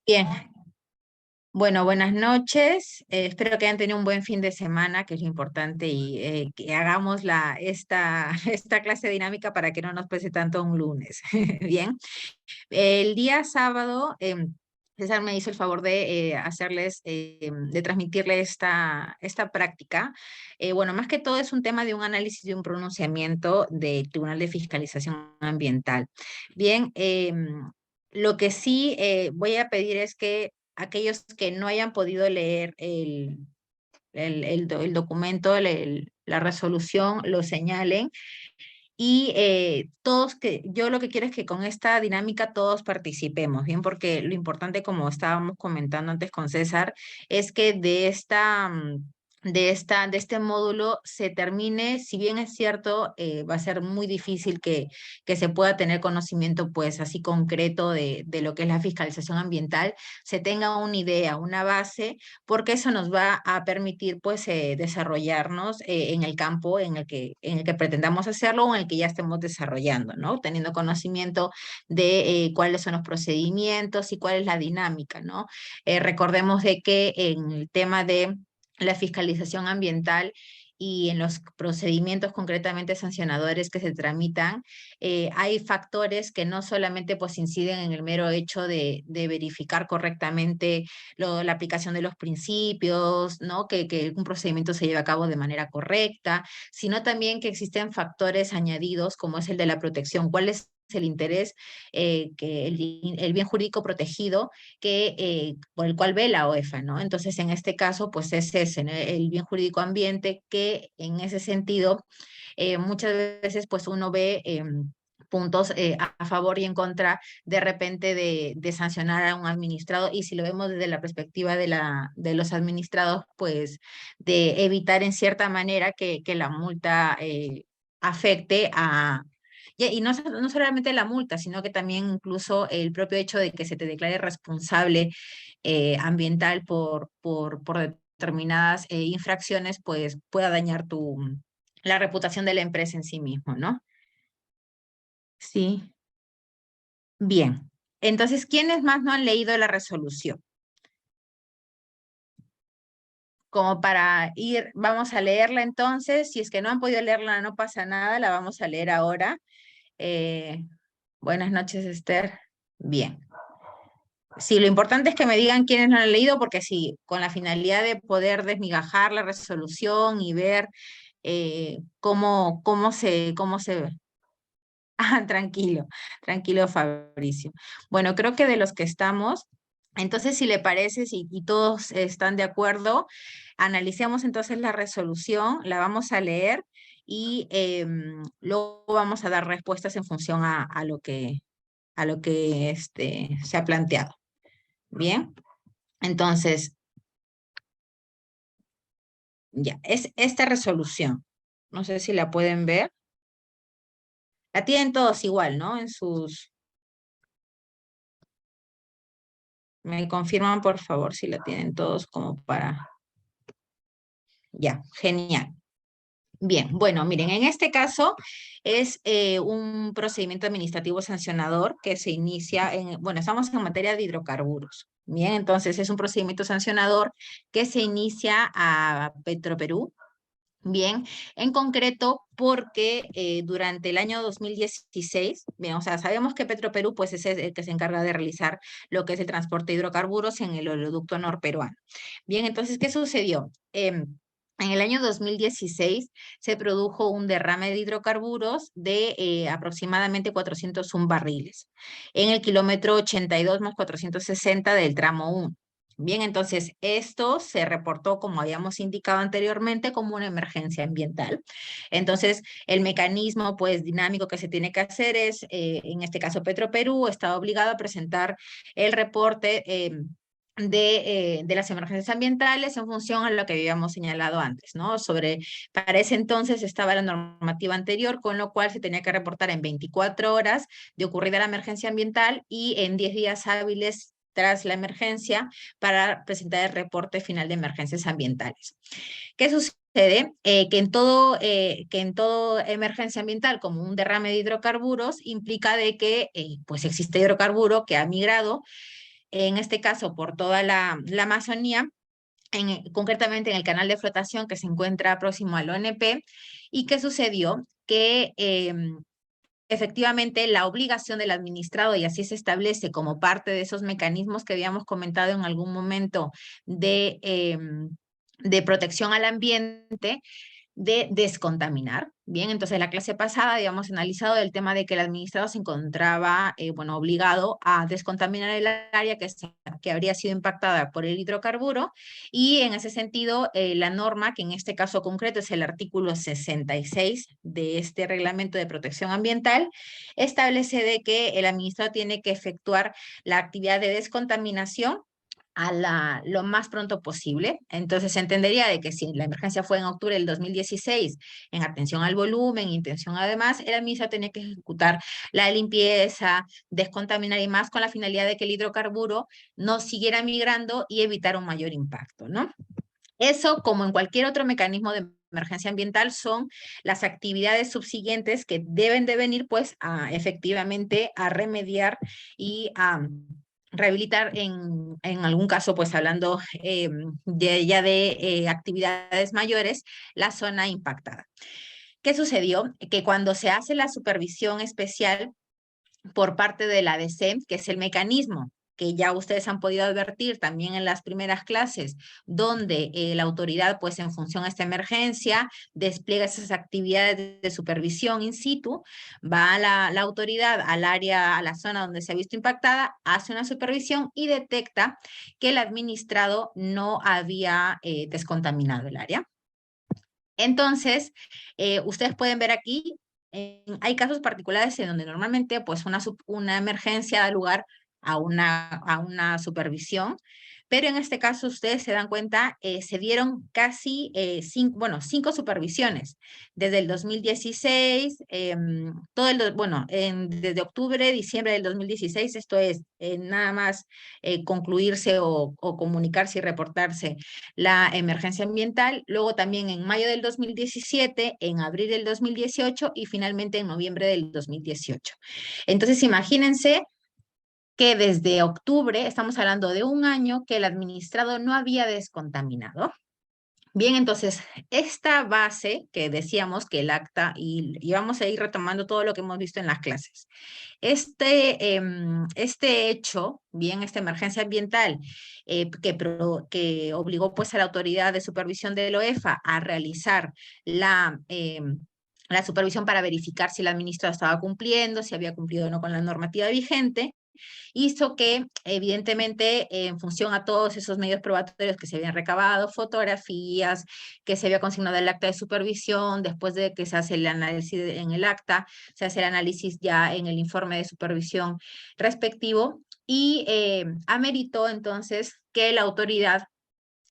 Bien, bueno, buenas noches. Espero que hayan tenido un buen fin de semana, que es lo importante, y que hagamos esta clase dinámica para que no nos pese tanto un lunes. Bien, el día sábado, César me hizo el favor de de transmitirle esta práctica. Bueno, más que todo es un tema de un análisis de un pronunciamiento del Tribunal de Fiscalización Ambiental. Bien, lo que sí voy a pedir es que aquellos que no hayan podido leer el documento, la resolución, lo señalen y yo lo que quiero es que con esta dinámica todos participemos, ¿bien? Porque lo importante, como estábamos comentando antes con César, es que de este módulo se termine, si bien es cierto, va a ser muy difícil que se pueda tener conocimiento, pues, así concreto de lo que es la fiscalización ambiental, se tenga una idea, una base, porque eso nos va a permitir pues desarrollarnos en el campo en el que pretendamos hacerlo o en el que ya estemos desarrollando, ¿no? Teniendo conocimiento de cuáles son los procedimientos y cuál es la dinámica, ¿no? Recordemos de que en el tema de la fiscalización ambiental y en los procedimientos concretamente sancionadores que se tramitan, hay factores que no solamente pues inciden en el mero hecho de verificar correctamente la aplicación de los principios, ¿no? Que un procedimiento se lleve a cabo de manera correcta, sino también que existen factores añadidos como es el de la protección. ¿Cuál es el interés, el bien jurídico protegido por el cual ve la OEFA, ¿no? Entonces, en este caso, pues es ese, ¿no? El bien jurídico ambiente, que en ese sentido, muchas veces, pues uno ve puntos a favor y en contra de repente de sancionar a un administrado, y si lo vemos desde la perspectiva de los administrados, pues de evitar en cierta manera que la multa afecte y no solamente la multa, sino que también incluso el propio hecho de que se te declare responsable ambiental por determinadas infracciones, pues pueda dañar la reputación de la empresa en sí mismo, ¿no? Sí. Bien. Entonces, ¿quiénes más no han leído la resolución? Como para ir, vamos a leerla entonces. Si es que no han podido leerla, no pasa nada, la vamos a leer ahora. Eh, Buenas noches, Esther. Bien. Sí, lo importante es que me digan quiénes no han leído, porque sí, con la finalidad de poder desmigajar la resolución y ver cómo se ve. Ah, tranquilo, tranquilo, Fabricio. Bueno, creo que de los que estamos, entonces si le parece, y todos están de acuerdo, analicemos entonces la resolución, la vamos a leer y luego vamos a dar respuestas en función a lo que se ha planteado. Bien, entonces, ya, es esta resolución. No sé si la pueden ver. La tienen todos igual, ¿no? Me confirman por favor si la tienen todos como para... Ya, genial. Bien, bueno, miren, en este caso es un procedimiento administrativo sancionador que se inicia bueno, estamos en materia de hidrocarburos. Bien, entonces es un procedimiento sancionador que se inicia a Petroperú. Bien, en concreto porque durante el año 2016, bien, o sea, sabemos que Petroperú pues es el que se encarga de realizar lo que es el transporte de hidrocarburos en el oleoducto norperuano. Bien, entonces, ¿qué sucedió? En el año 2016 se produjo un derrame de hidrocarburos de aproximadamente 401 barriles en el kilómetro 82 más 460 del tramo 1. Bien, entonces esto se reportó, como habíamos indicado anteriormente, como una emergencia ambiental. Entonces, el mecanismo pues dinámico que se tiene que hacer es, en este caso Petroperú, está obligado a presentar el reporte de las emergencias ambientales en función a lo que habíamos señalado antes, ¿no? Para ese entonces estaba la normativa anterior, con lo cual se tenía que reportar en 24 horas de ocurrida la emergencia ambiental y en 10 días hábiles tras la emergencia para presentar el reporte final de emergencias ambientales. ¿Qué sucede? Que en todo emergencia ambiental, como un derrame de hidrocarburos, implica de que pues existe hidrocarburo que ha migrado en este caso por toda la Amazonía, concretamente en el canal de flotación que se encuentra próximo al ONP. ¿Y qué sucedió? Que efectivamente la obligación del administrado, y así se establece como parte de esos mecanismos que habíamos comentado en algún momento de protección al ambiente, de descontaminar. Bien, entonces la clase pasada habíamos analizado el tema de que el administrado se encontraba, bueno, obligado a descontaminar el área que habría sido impactada por el hidrocarburo, y en ese sentido la norma, que en este caso concreto es el artículo 66 de este reglamento de protección ambiental, establece de que el administrado tiene que efectuar la actividad de descontaminación lo más pronto posible. Entonces se entendería de que si la emergencia fue en octubre del 2016, en atención al volumen, intención además, el administrador tenía que ejecutar la limpieza, descontaminar y más con la finalidad de que el hidrocarburo no siguiera migrando y evitar un mayor impacto, ¿no? Eso, como en cualquier otro mecanismo de emergencia ambiental, son las actividades subsiguientes que deben de venir, pues, efectivamente a remediar y a rehabilitar en algún caso, pues hablando de actividades mayores, la zona impactada. ¿Qué sucedió? Que cuando se hace la supervisión especial por parte de la DECEM, que es el mecanismo que ya ustedes han podido advertir también en las primeras clases, donde la autoridad, pues en función a esta emergencia, despliega esas actividades de supervisión in situ, va a la autoridad al área, a la zona donde se ha visto impactada, hace una supervisión y detecta que el administrado no había descontaminado el área. Entonces, ustedes pueden ver aquí, hay casos particulares en donde normalmente pues una emergencia da lugar a una supervisión, pero en este caso ustedes se dan cuenta, se dieron casi cinco supervisiones desde el 2016, desde octubre, diciembre del 2016, esto es nada más concluirse o comunicarse y reportarse la emergencia ambiental, luego también en mayo del 2017, en abril del 2018 y finalmente en noviembre del 2018. Entonces, imagínense que desde octubre, estamos hablando de un año, que el administrado no había descontaminado. Bien, entonces, esta base que decíamos que el acta, y vamos a ir retomando todo lo que hemos visto en las clases. Este hecho, bien, esta emergencia ambiental que obligó pues a la autoridad de supervisión de la OEFA a realizar la supervisión para verificar si el administrador estaba cumpliendo, si había cumplido o no con la normativa vigente, hizo que, evidentemente, en función a todos esos medios probatorios que se habían recabado, fotografías, que se había consignado el acta de supervisión, después de que se hace el análisis en el acta, se hace el análisis ya en el informe de supervisión respectivo, y ameritó entonces que la autoridad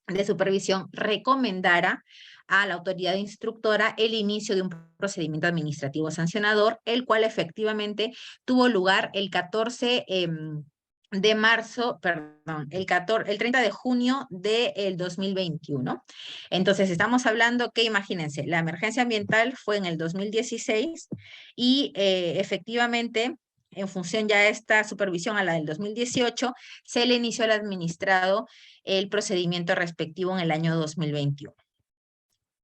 de supervisión recomendara a la autoridad instructora el inicio de un procedimiento administrativo sancionador, el cual efectivamente tuvo lugar el 14 de marzo, perdón, el 30 de junio del 2021. Entonces, estamos hablando que, imagínense, la emergencia ambiental fue en el 2016 y efectivamente, en función ya de esta supervisión a la del 2018, se le inició al administrado el procedimiento respectivo en el año 2021.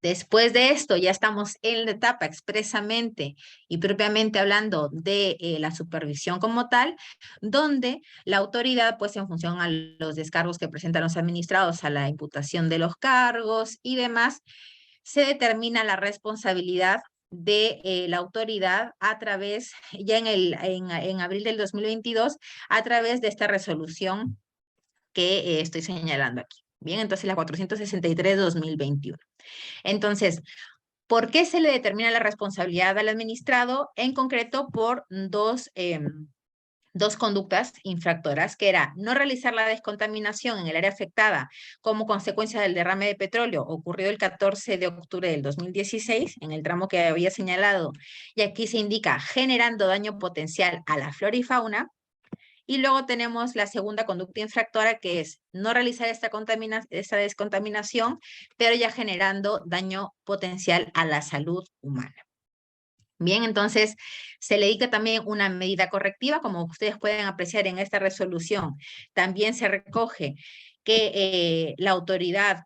Después de esto, ya estamos en la etapa expresamente y propiamente hablando de la supervisión como tal, donde la autoridad, pues en función a los descargos que presentan los administrados, a la imputación de los cargos y demás, se determina la responsabilidad de la autoridad a través, ya en abril del 2022, a través de esta resolución que estoy señalando aquí. Bien, entonces la 463/2021. Entonces, ¿por qué se le determina la responsabilidad al administrado? En concreto, por dos conductas infractoras, que era no realizar la descontaminación en el área afectada como consecuencia del derrame de petróleo ocurrido el 14 de octubre del 2016, en el tramo que había señalado, y aquí se indica generando daño potencial a la flora y fauna. Y luego tenemos la segunda conducta infractora, que es no realizar esta descontaminación, pero ya generando daño potencial a la salud humana. Bien, entonces se le dicta también una medida correctiva, como ustedes pueden apreciar en esta resolución. También se recoge que la autoridad,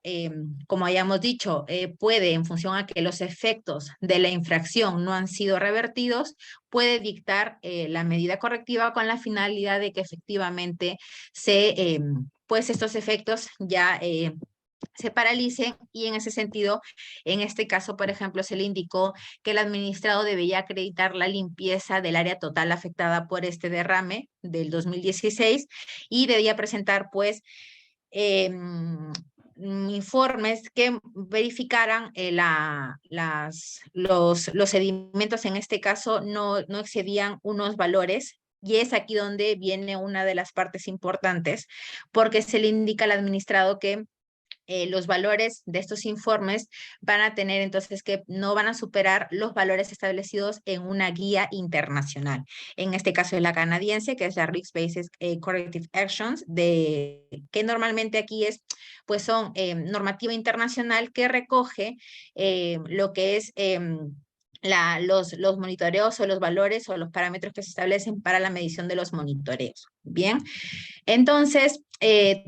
como hayamos dicho, puede, en función a que los efectos de la infracción no han sido revertidos, puede dictar la medida correctiva con la finalidad de que efectivamente pues estos efectos ya se paralicen, y en ese sentido, en este caso, por ejemplo, se le indicó que el administrado debía acreditar la limpieza del área total afectada por este derrame del 2016 y debía presentar, pues, informes que verificaran los sedimentos, en este caso, no excedían unos valores. Y es aquí donde viene una de las partes importantes, porque se le indica al administrado que los valores de estos informes van a tener entonces que no van a superar los valores establecidos en una guía internacional. En este caso es la canadiense, que es la Risk-Based Corrective Actions, que normalmente aquí pues son normativa internacional que recoge lo que es los monitoreos o los valores o los parámetros que se establecen para la medición de los monitoreos. Bien, entonces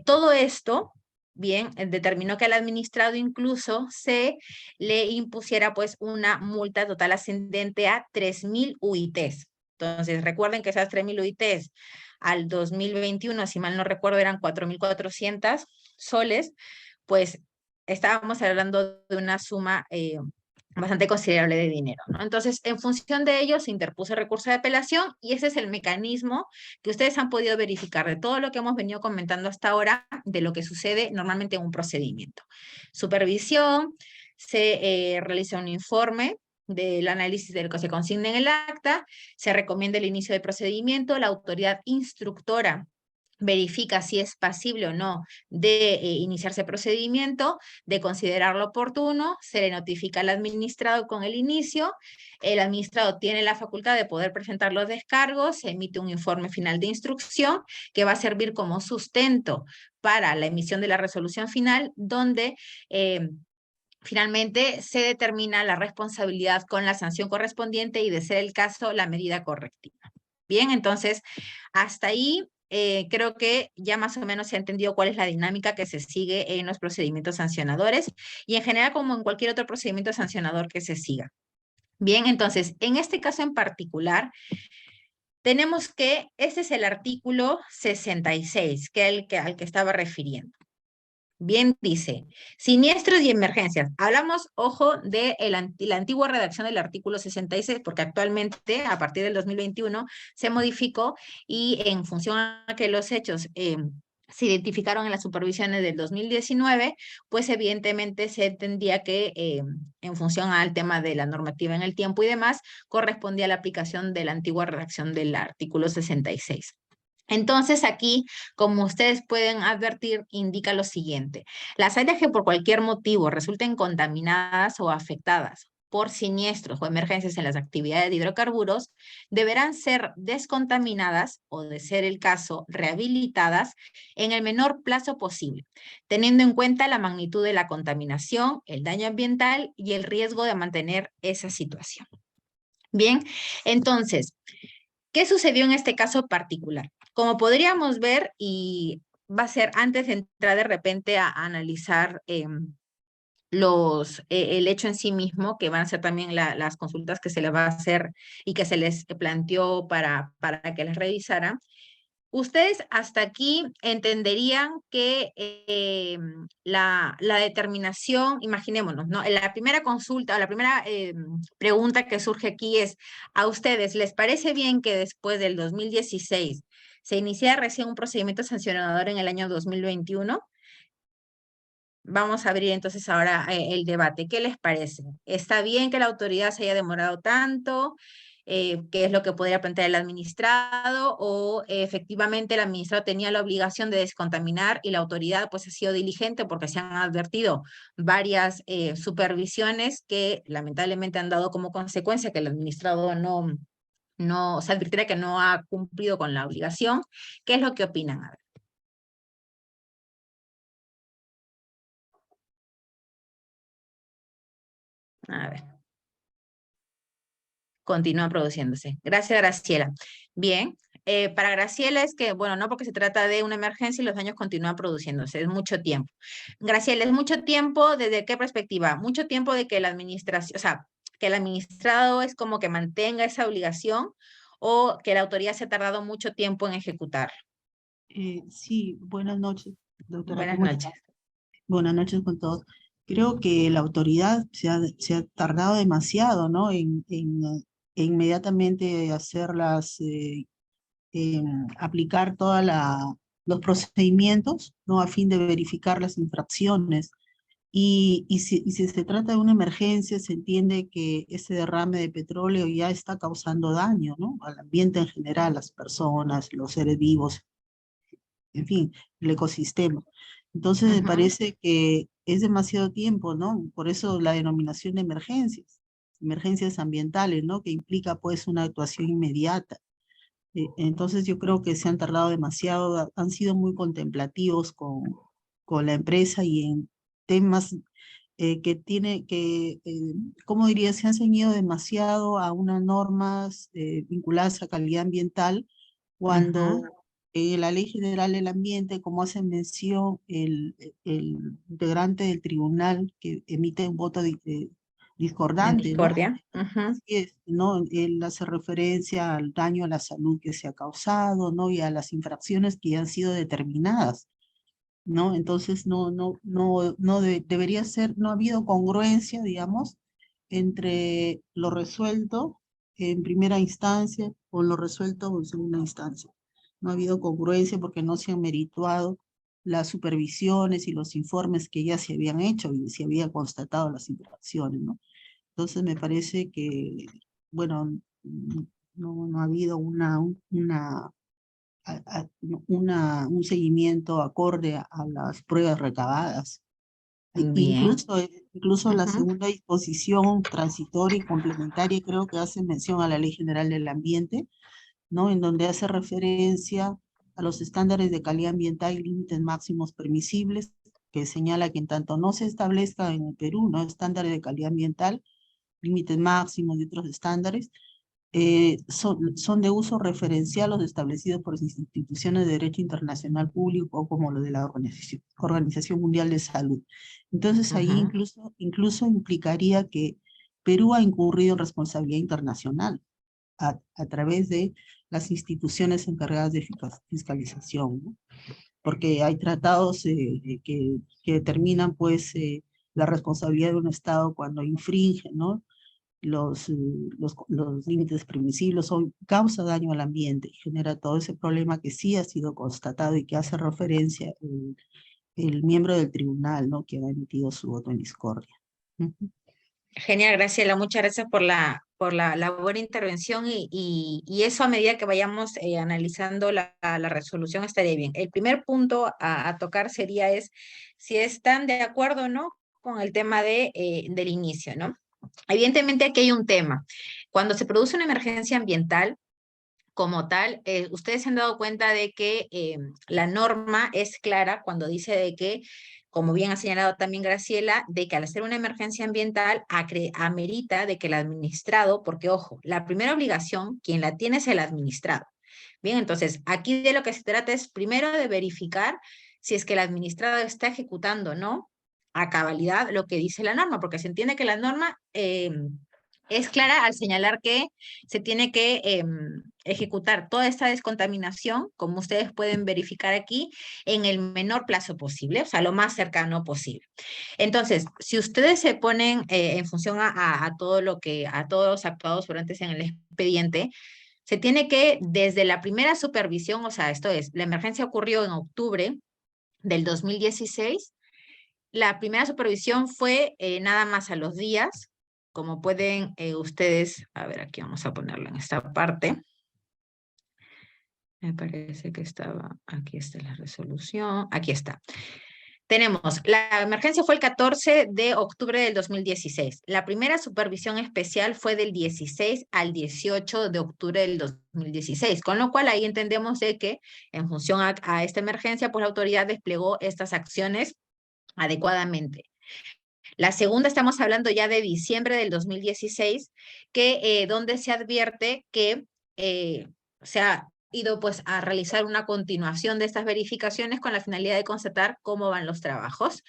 todo esto, bien, determinó que al administrado incluso se le impusiera pues una multa total ascendente a 3.000 UITs. Entonces recuerden que esas 3.000 UITs al 2021, si mal no recuerdo, eran 4.400 soles, pues estábamos hablando de una suma bastante considerable de dinero, ¿no? Entonces, en función de ello, se interpuso recurso de apelación, y ese es el mecanismo que ustedes han podido verificar de todo lo que hemos venido comentando hasta ahora, de lo que sucede normalmente en un procedimiento. Supervisión, se realiza un informe del análisis de lo que se consigna en el acta, se recomienda el inicio del procedimiento, la autoridad instructora verifica si es pasible o no de iniciarse procedimiento, de considerarlo oportuno, se le notifica al administrado con el inicio, el administrado tiene la facultad de poder presentar los descargos, se emite un informe final de instrucción que va a servir como sustento para la emisión de la resolución final, donde finalmente se determina la responsabilidad con la sanción correspondiente y, de ser el caso, la medida correctiva. Bien, entonces, hasta ahí creo que ya más o menos se ha entendido cuál es la dinámica que se sigue en los procedimientos sancionadores y en general como en cualquier otro procedimiento sancionador que se siga. Bien, entonces, en este caso en particular, tenemos que este es el artículo 66, al que estaba refiriendo. Bien, dice, siniestros y emergencias. Hablamos, ojo, de la antigua redacción del artículo 66, porque actualmente, a partir del 2021, se modificó, y en función a que los hechos se identificaron en las supervisiones del 2019, pues evidentemente se entendía que en función al tema de la normativa en el tiempo y demás, correspondía a la aplicación de la antigua redacción del artículo 66. Entonces aquí, como ustedes pueden advertir, indica lo siguiente: las áreas que por cualquier motivo resulten contaminadas o afectadas por siniestros o emergencias en las actividades de hidrocarburos deberán ser descontaminadas o, de ser el caso, rehabilitadas en el menor plazo posible, teniendo en cuenta la magnitud de la contaminación, el daño ambiental y el riesgo de mantener esa situación. Bien, entonces, ¿qué sucedió en este caso particular? Como podríamos ver, y va a ser antes de entrar de repente a analizar el hecho en sí mismo, que van a ser también las consultas que se les va a hacer y que se les planteó para que las revisaran. Ustedes hasta aquí entenderían que la determinación, imaginémonos, ¿no? La primera consulta o la primera pregunta que surge aquí es: ¿a ustedes les parece bien que después del 2016 se inicia recién un procedimiento sancionador en el año 2021? Vamos a abrir entonces ahora el debate. ¿Qué les parece? ¿Está bien que la autoridad se haya demorado tanto? ¿Qué es lo que podría plantear el administrado? ¿O efectivamente el administrado tenía la obligación de descontaminar y la autoridad pues ha sido diligente, porque se han advertido varias supervisiones que lamentablemente han dado como consecuencia que el administrado no se advirtiera que no ha cumplido con la obligación? ¿Qué es lo que opinan? A ver. continúa produciéndose. Gracias, Graciela. Bien, para Graciela es que, bueno, no porque se trata de una emergencia y los daños continúan produciéndose, es mucho tiempo. Graciela, ¿es mucho tiempo desde qué perspectiva? Mucho tiempo de que la administración, o sea, que el administrado es como que mantenga esa obligación o que la autoridad se ha tardado mucho tiempo en ejecutar. Sí, buenas noches, doctora, Buenas ¿cómo está? noches. Buenas noches con todos. Creo que la autoridad se ha tardado demasiado, ¿no? En inmediatamente hacerlas, aplicar todos los procedimientos, ¿no? A fin de verificar las infracciones. Y si se trata de una emergencia, se entiende que ese derrame de petróleo ya está causando daño, ¿no? Al ambiente en general, las personas, los seres vivos, en fin, el ecosistema. Entonces me Ujú. parece que es demasiado tiempo, ¿no? Por eso la denominación de emergencias ambientales, ¿no? Que implica pues una actuación inmediata. Entonces yo creo que se han tardado demasiado, han sido muy contemplativos con la empresa y en temas que ¿cómo diría? Se han ceñido demasiado a unas normas vinculadas a calidad ambiental Ujú. cuando la Ley General del Ambiente, como hace mención el integrante del tribunal que emite un voto En discordante, ¿no? discordia. Ujú. Así es, ¿no? Él hace referencia al daño a la salud que se ha causado, ¿no? Y a las infracciones que ya han sido determinadas, ¿no? Entonces debería ser, no ha habido congruencia, digamos, entre lo resuelto en primera instancia o lo resuelto en segunda instancia. No ha habido congruencia porque no se han merituado las supervisiones y los informes que ya se habían hecho y se había constatado las infracciones, ¿no? Entonces me parece que, bueno, no ha habido un seguimiento acorde a las pruebas recabadas. Bien. Incluso la Ujú. segunda disposición transitoria y complementaria creo que hace mención a la Ley General del Ambiente, ¿no? En donde hace referencia a los estándares de calidad ambiental y límites máximos permisibles, que señala que en tanto no se establezca en el Perú, ¿no? Estándares de calidad ambiental, límites máximos y otros estándares, son de uso referencial los establecidos por las instituciones de derecho internacional público como lo de la Organización Mundial de Salud. Entonces ahí Ujú. incluso implicaría que Perú ha incurrido en responsabilidad internacional a través de las instituciones encargadas de fiscalización, ¿no? Porque hay tratados que determinan pues la responsabilidad de un Estado cuando infringe, ¿no? Los límites permisibles o causa daño al ambiente y genera todo ese problema que sí ha sido constatado y que hace referencia el miembro del tribunal, ¿no? Que ha emitido su voto en discordia. Ujú. Genial, Graciela, muchas gracias por la buena intervención y eso a medida que vayamos analizando la resolución estaría bien. El primer punto a tocar sería si están de acuerdo o no con el tema del inicio, ¿no? Evidentemente aquí hay un tema. Cuando se produce una emergencia ambiental, como tal, ustedes se han dado cuenta de que la norma es clara cuando dice de que, como bien ha señalado también Graciela, de que al hacer una emergencia ambiental amerita de que el administrado, porque ojo, la primera obligación, quien la tiene es el administrado. Bien, entonces aquí de lo que se trata es primero de verificar si es que el administrado está ejecutando o no a cabalidad lo que dice la norma, porque se entiende que la norma es clara al señalar que se tiene que ejecutar toda esta descontaminación, como ustedes pueden verificar aquí, en el menor plazo posible, o sea, lo más cercano posible. Entonces, si ustedes se ponen en función a todo lo que, a todos los actuados durante en el expediente, se tiene que, desde la primera supervisión, o sea, esto es, la emergencia ocurrió en octubre del 2016, la primera supervisión fue nada más a los días, como pueden ustedes, a ver, aquí vamos a ponerlo en esta parte. Me parece que estaba, aquí está la resolución, aquí está. Tenemos, la emergencia fue el 14 de octubre del 2016. La primera supervisión especial fue del 16 al 18 de octubre del 2016, con lo cual ahí entendemos de que en función a esta emergencia, pues la autoridad desplegó estas acciones adecuadamente. La segunda estamos hablando ya de diciembre del 2016, donde se advierte que se ha ido pues a realizar una continuación de estas verificaciones con la finalidad de constatar cómo van los trabajos.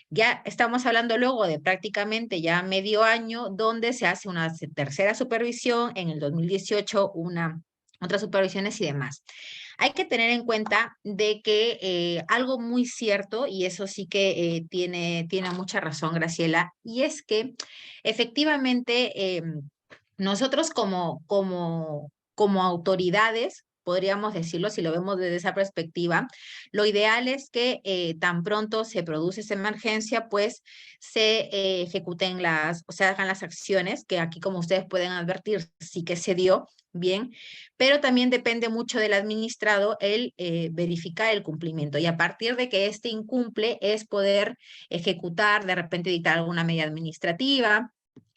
Ya estamos hablando luego de prácticamente ya medio año, donde se hace una tercera supervisión, en el 2018 otras supervisiones y demás. Hay que tener en cuenta de que algo muy cierto, y eso sí que tiene mucha razón, Graciela, y es que efectivamente nosotros como autoridades, podríamos decirlo, si lo vemos desde esa perspectiva, lo ideal es que tan pronto se produce esa emergencia, pues se ejecuten o sea, hagan las acciones, que aquí como ustedes pueden advertir, sí que se dio bien, pero también depende mucho del administrado el verificar el cumplimiento, y a partir de que éste incumple es poder ejecutar, de repente dictar alguna medida administrativa,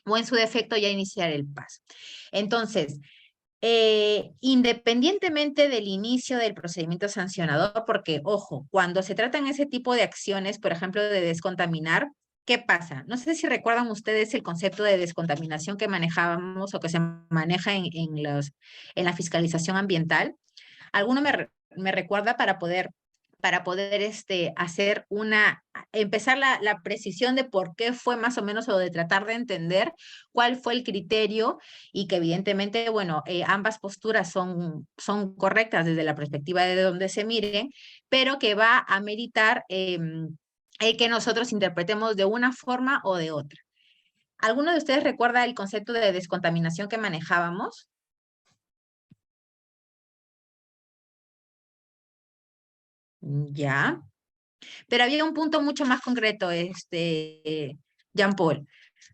o en su defecto ya iniciar el paso. Entonces, independientemente del inicio del procedimiento sancionador, porque, ojo, cuando se tratan ese tipo de acciones, por ejemplo, de descontaminar, ¿qué pasa? No sé si recuerdan ustedes el concepto de descontaminación que manejábamos o que se maneja en la fiscalización ambiental. ¿Alguno me recuerda para poder hacer empezar la precisión de por qué fue más o menos, o de tratar de entender cuál fue el criterio, y que evidentemente, bueno, ambas posturas son correctas desde la perspectiva de donde se miren, pero que va a meritar el que nosotros interpretemos de una forma o de otra? ¿Alguno de ustedes recuerda el concepto de descontaminación que manejábamos? Ya. Pero había un punto mucho más concreto, Jean Paul.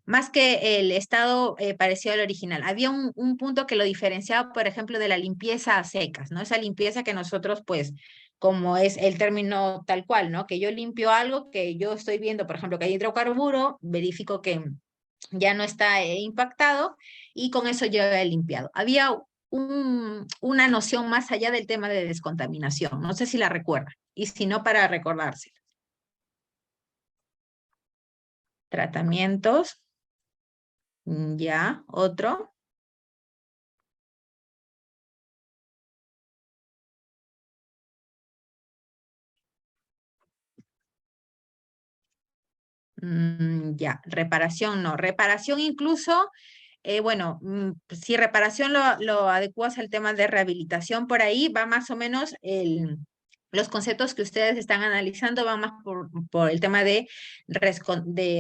Más que el estado parecido al original. Había un punto que lo diferenciaba, por ejemplo, de la limpieza a secas, ¿no? Esa limpieza que nosotros, pues, como es el término tal cual, ¿no? Que yo limpio algo que yo estoy viendo, por ejemplo, que hay hidrocarburo, verifico que ya no está impactado, y con eso yo he limpiado. Había una noción más allá del tema de descontaminación. No sé si la recuerda, y si no, para recordarse. Tratamientos, ya, otro. Ya, reparación no. Reparación incluso, bueno, si reparación lo adecuas al tema de rehabilitación, por ahí va más o menos los conceptos que ustedes están analizando van más por el tema de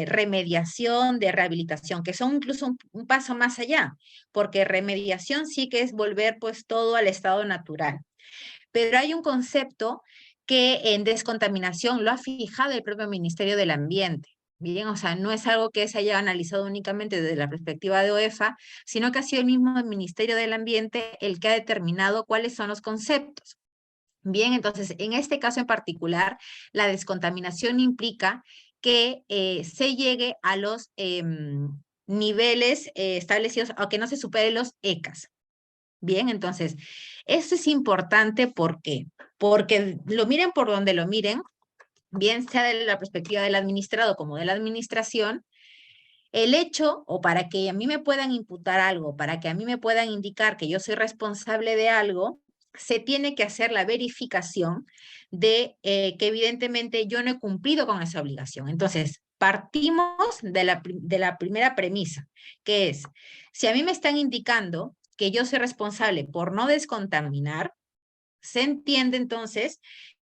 remediación, de rehabilitación, que son incluso un paso más allá, porque remediación sí que es volver pues todo al estado natural. Pero hay un concepto que en descontaminación lo ha fijado el propio Ministerio del Ambiente. Bien, o sea, no es algo que se haya analizado únicamente desde la perspectiva de OEFA, sino que ha sido el mismo Ministerio del Ambiente el que ha determinado cuáles son los conceptos. Bien, entonces, en este caso en particular, la descontaminación implica que se llegue a los niveles establecidos, o que no se superen los ECAs. Bien, entonces, esto es importante. ¿Por qué? Porque lo miren por donde lo miren, bien sea de la perspectiva del administrado como de la administración, el hecho, o para que a mí me puedan imputar algo, para que a mí me puedan indicar que yo soy responsable de algo, se tiene que hacer la verificación de que evidentemente yo no he cumplido con esa obligación. Entonces, partimos de la primera premisa, que es, si a mí me están indicando que yo soy responsable por no descontaminar, se entiende entonces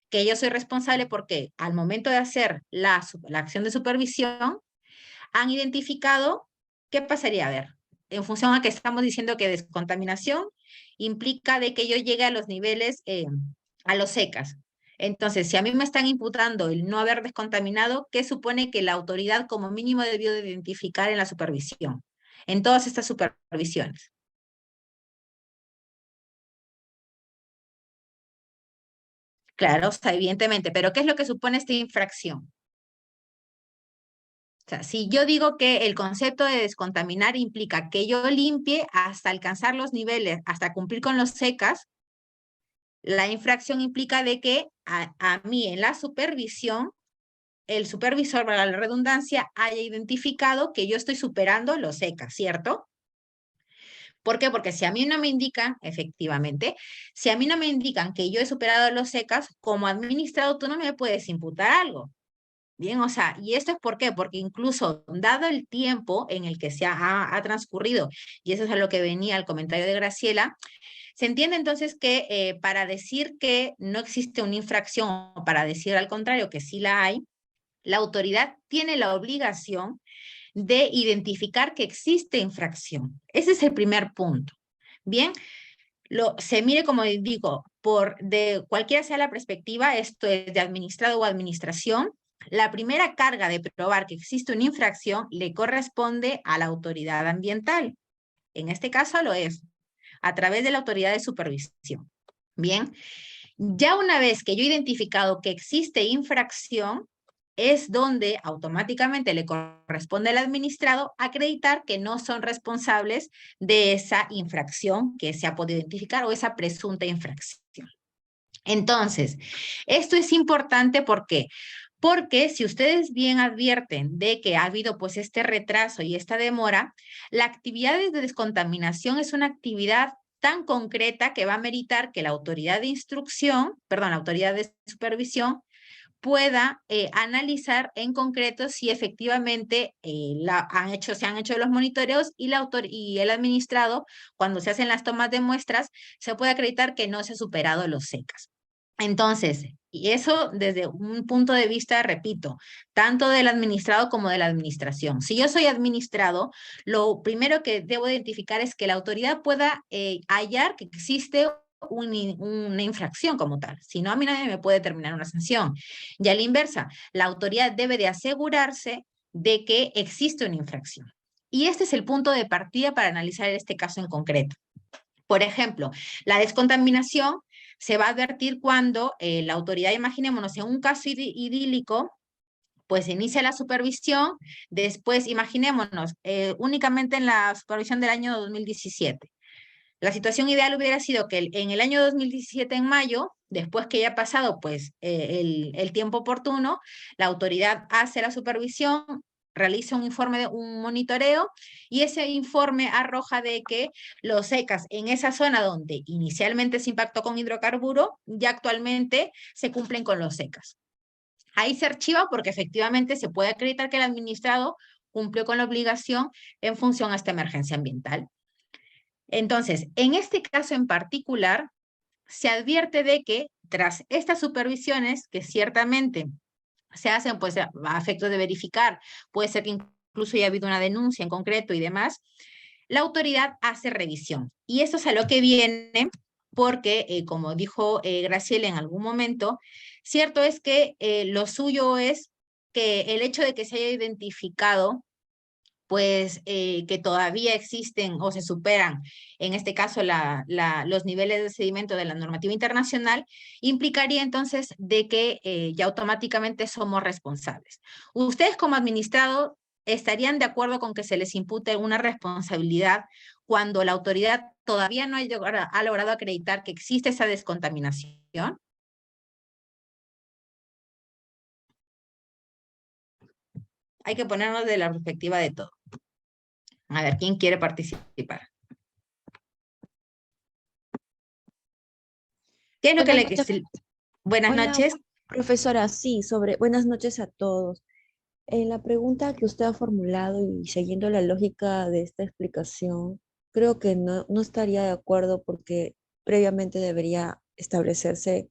que yo soy responsable porque al momento de hacer la acción de supervisión, han identificado qué pasaría. A ver, en función a que estamos diciendo que descontaminación implica de que yo llegue a los niveles, a los secas. Entonces, si a mí me están imputando el no haber descontaminado, ¿qué supone que la autoridad como mínimo debió de identificar en la supervisión? En todas estas supervisiones. Claro, o sea, evidentemente, pero ¿qué es lo que supone esta infracción? O sea, si yo digo que el concepto de descontaminar implica que yo limpie hasta alcanzar los niveles, hasta cumplir con los secas, la infracción implica de que a mí en la supervisión el supervisor, para la redundancia, haya identificado que yo estoy superando los ECA, ¿cierto? ¿Por qué? Porque si a mí no me indican, efectivamente, si a mí no me indican que yo he superado los ECAs, como administrado tú no me puedes imputar algo. Bien, o sea, ¿y esto es por qué? Porque incluso dado el tiempo en el que se ha transcurrido, y eso es a lo que venía el comentario de Graciela, se entiende entonces que para decir que no existe una infracción o para decir al contrario que sí la hay, la autoridad tiene la obligación de identificar que existe infracción. Ese es el primer punto. Bien, se mire como digo, de cualquiera sea la perspectiva, esto es de administrado o administración, la primera carga de probar que existe una infracción le corresponde a la autoridad ambiental. En este caso lo es, a través de la autoridad de supervisión. Bien, ya una vez que yo he identificado que existe infracción, es donde automáticamente le corresponde al administrado acreditar que no son responsables de esa infracción que se ha podido identificar o esa presunta infracción. Entonces, esto es importante porque si ustedes bien advierten de que ha habido pues este retraso y esta demora, la actividad de descontaminación es una actividad tan concreta que va a meritar que la autoridad de instrucción, perdón, la autoridad de supervisión pueda analizar en concreto si efectivamente se han hecho los monitoreos y el administrado, cuando se hacen las tomas de muestras, se puede acreditar que no se ha superado los SECAS. Entonces, y eso desde un punto de vista, repito, tanto del administrado como de la administración. Si yo soy administrado, lo primero que debo identificar es que la autoridad pueda hallar que existe una infracción como tal. Si no, a mí nadie me puede determinar una sanción. Y a la inversa, la autoridad debe de asegurarse de que existe una infracción. Y este es el punto de partida para analizar este caso en concreto. Por ejemplo, la descontaminación se va a advertir cuando la autoridad, imaginémonos, en un caso idílico, pues inicia la supervisión, después imaginémonos, únicamente en la supervisión del año 2017. La situación ideal hubiera sido que en el año 2017, en mayo, después que ya ha pasado pues, el tiempo oportuno, la autoridad hace la supervisión, realiza un informe de un monitoreo y ese informe arroja de que los ECAs en esa zona donde inicialmente se impactó con hidrocarburo, ya actualmente se cumplen con los ECAs. Ahí se archiva porque efectivamente se puede acreditar que el administrado cumplió con la obligación en función a esta emergencia ambiental. Entonces, en este caso en particular, se advierte de que tras estas supervisiones, que ciertamente se hacen pues a efectos de verificar, puede ser que incluso haya habido una denuncia en concreto y demás, la autoridad hace revisión. Y eso es a lo que viene porque, como dijo Graciela en algún momento, cierto es que lo suyo es que el hecho de que se haya identificado pues que todavía existen o se superan, en este caso, los niveles de sedimento de la normativa internacional, implicaría entonces de que ya automáticamente somos responsables. Ustedes como administrado estarían de acuerdo con que se les impute una responsabilidad cuando la autoridad todavía no ha logrado acreditar que existe esa descontaminación. Hay que ponernos de la perspectiva de todo. A ver, ¿quién quiere participar? ¿Qué es lo que Buenas le... noches. Buenas Hola, noches. profesora. Sí, buenas noches a todos. En la pregunta que usted ha formulado y siguiendo la lógica de esta explicación, creo que no estaría de acuerdo porque previamente debería establecerse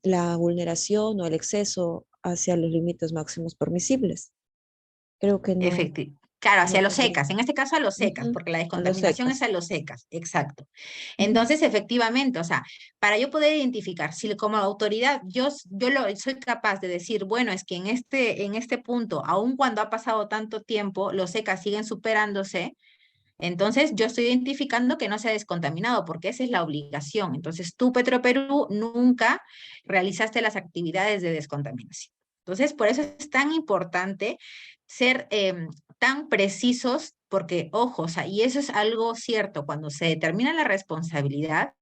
la vulneración o el exceso hacia los límites máximos permisibles. Creo que Claro, no hacia los tendría. secas, en este caso a los secas, Ujú. porque la A los descontaminación es secas. a los secas, exacto. Ujú. Entonces, efectivamente, o sea, para yo poder identificar si como autoridad soy capaz de decir, bueno, es que en este punto, aun cuando ha pasado tanto tiempo, los secas siguen superándose, entonces yo estoy identificando que no se ha descontaminado, porque esa es la obligación. Entonces, tú, Petroperú, nunca realizaste las actividades de descontaminación. Entonces, por eso es tan importante ser tan precisos, porque, ojo, o sea, y eso es algo cierto, cuando se determina la responsabilidad,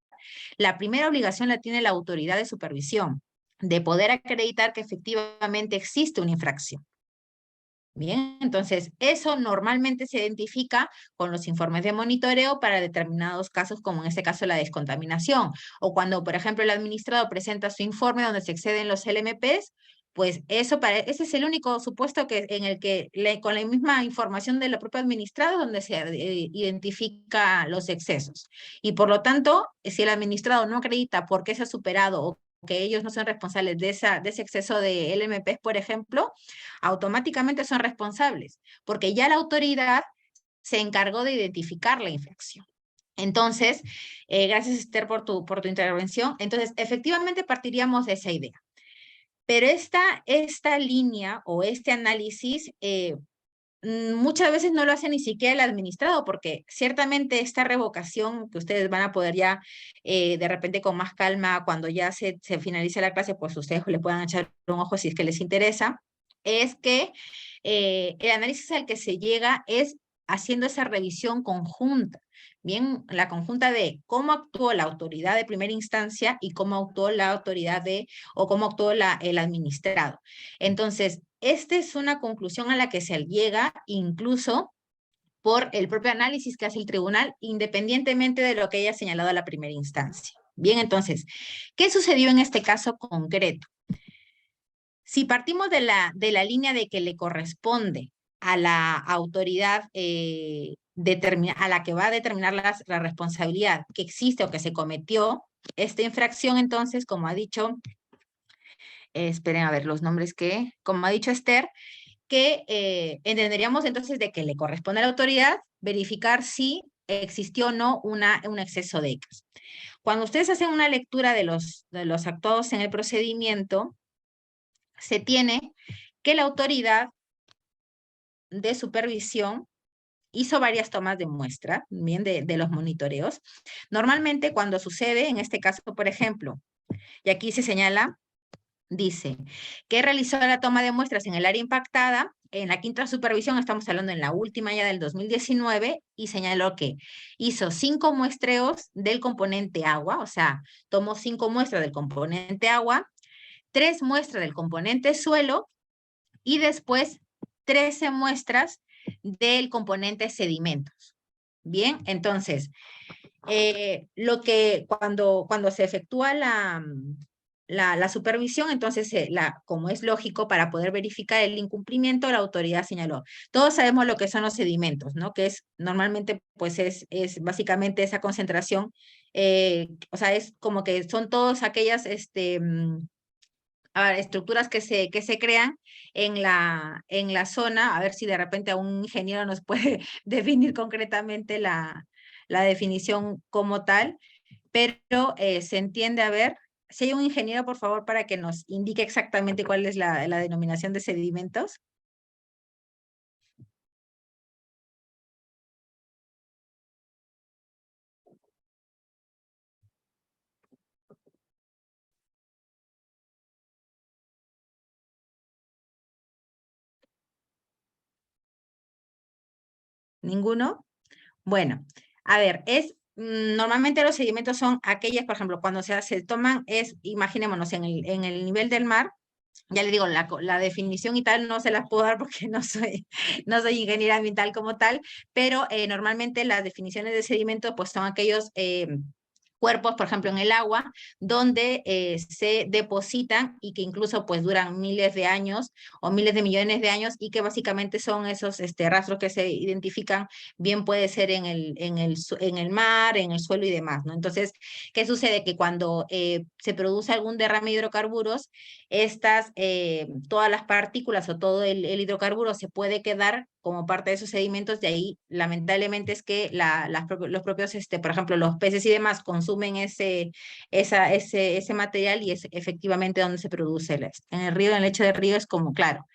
la primera obligación la tiene la autoridad de supervisión. de poder acreditar que efectivamente existe una infracción. Bien, entonces eso normalmente se identifica con los informes de monitoreo para determinados casos, como en este caso la descontaminación, o cuando, por ejemplo, el administrado presenta su informe donde se exceden los LMPs, pues ese es el único supuesto en el que con la misma información del propio administrado donde se identifica los excesos. Y por lo tanto, si el administrado no acredita por qué se ha superado o que ellos no son responsables de ese exceso de LMPs, por ejemplo, automáticamente son responsables, porque ya la autoridad se encargó de identificar la infracción. Entonces, gracias Esther por tu intervención. Entonces, efectivamente partiríamos de esa idea. Pero esta línea o este análisis muchas veces no lo hace ni siquiera el administrado, porque ciertamente esta revocación que ustedes van a poder ya de repente con más calma, cuando ya se finalice la clase, pues ustedes le puedan echar un ojo si es que les interesa, es que el análisis al que se llega es haciendo esa revisión conjunta. Bien, la conjunta de cómo actuó la autoridad de primera instancia y cómo actuó la autoridad o cómo actuó el administrado. Entonces, esta es una conclusión a la que se llega incluso por el propio análisis que hace el tribunal, independientemente de lo que haya señalado a la primera instancia. Bien, entonces, ¿qué sucedió en este caso concreto? Si partimos de la línea de que le corresponde a la autoridad a la que va a determinar la responsabilidad que existe o que se cometió esta infracción, entonces, como ha dicho, esperen a ver los nombres como ha dicho Esther, que entenderíamos entonces de que le corresponde a la autoridad verificar si existió o no un exceso de ECAS. Cuando ustedes hacen una lectura de los actuados en el procedimiento, se tiene que la autoridad de supervisión hizo varias tomas de muestra, bien, de los monitoreos. Normalmente cuando sucede, en este caso, por ejemplo, y aquí se señala, dice que realizó la toma de muestras en el área impactada, en la quinta supervisión, estamos hablando en la última ya del 2019, y señaló que hizo 5 muestreos del componente agua, o sea, tomó 5 muestras del componente agua, 3 muestras del componente suelo, y después 13 muestras del componente sedimentos. Bien, entonces, cuando se efectúa la supervisión, entonces, como es lógico, para poder verificar el incumplimiento, la autoridad señaló. Todos sabemos lo que son los sedimentos, ¿no? Que es normalmente, pues es básicamente esa concentración, o sea, es como que son todas aquellas estructuras que se crean en la zona, a ver si de repente a un ingeniero nos puede definir concretamente la definición como tal, pero se entiende, a ver, si hay un ingeniero, por favor, para que nos indique exactamente cuál es la denominación de sedimentos. ¿Ninguno? Bueno, a ver, normalmente los sedimentos son aquellas, por ejemplo, cuando se toman, imaginémonos, en el nivel del mar. Ya le digo, la definición y tal no se las puedo dar porque no soy ingeniera ambiental como tal, pero normalmente las definiciones de sedimento pues son aquellos cuerpos, por ejemplo, en el agua, donde se depositan y que incluso pues duran miles de años o miles de millones de años y que básicamente son esos rastros que se identifican, bien puede ser en el mar, en el suelo y demás, ¿no? Entonces, ¿qué sucede? Que cuando se produce algún derrame de hidrocarburos, todas las partículas o todo el hidrocarburo se puede quedar como parte de esos sedimentos, de ahí lamentablemente es que los propios, por ejemplo, los peces y demás consumen ese material y es efectivamente donde se produce en el río, en el lecho del río es como, claro.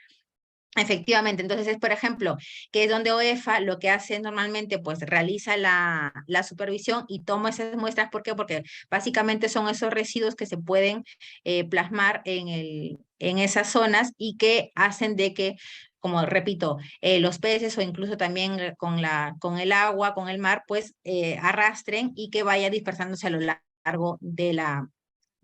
Efectivamente, entonces es, por ejemplo, que es donde OEFA lo que hace normalmente, pues realiza la supervisión y toma esas muestras. ¿Por qué? Porque básicamente son esos residuos que se pueden plasmar en esas zonas y que hacen de que, como repito, los peces o incluso también con el agua, con el mar, pues arrastren y que vaya dispersándose a lo largo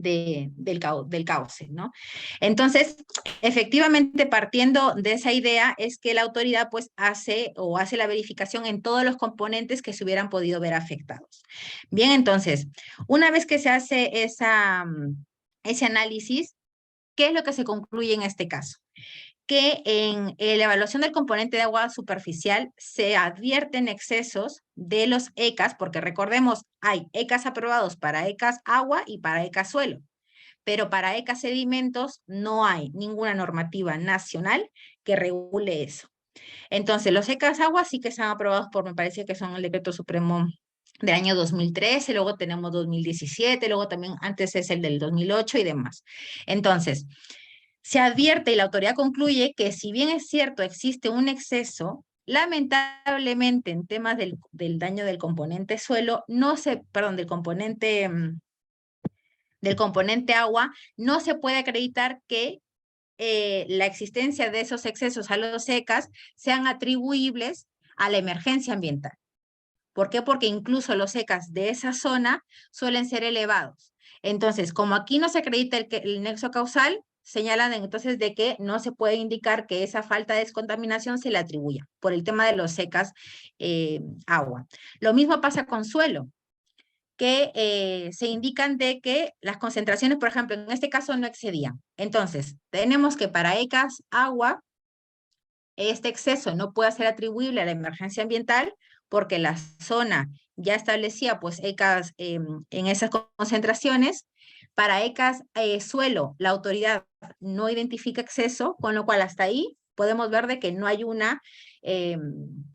del cauce, ¿no? Entonces, efectivamente, partiendo de esa idea, es que la autoridad pues hace la verificación en todos los componentes que se hubieran podido ver afectados. Bien, entonces, una vez que se hace ese análisis, ¿qué es lo que se concluye en este caso? Que en la evaluación del componente de agua superficial se advierten excesos de los ECAS, porque recordemos, hay ECAS aprobados para ECAS agua y para ECAS suelo, pero para ECAS sedimentos no hay ninguna normativa nacional que regule eso. Entonces, los ECAS agua sí que están aprobados por, me parece que son el Decreto Supremo del año 2013, luego tenemos 2017, luego también antes es el del 2008 y demás. Entonces, se advierte y la autoridad concluye que si bien es cierto existe un exceso, lamentablemente en temas del daño del componente suelo, del componente agua, no se puede acreditar que la existencia de esos excesos a los ECAS sean atribuibles a la emergencia ambiental. ¿Por qué? Porque incluso los ECAS de esa zona suelen ser elevados. Entonces, como aquí no se acredita el nexo causal, señalan entonces de que no se puede indicar que esa falta de descontaminación se le atribuya por el tema de los ECAS agua. Lo mismo pasa con suelo, que se indican de que las concentraciones, por ejemplo, en este caso no excedían. Entonces, tenemos que para ECAS agua, este exceso no puede ser atribuible a la emergencia ambiental porque la zona ya establecía pues ECAS en esas concentraciones. Para ECAS suelo, la autoridad no identifica exceso, con lo cual hasta ahí podemos ver de que no hay una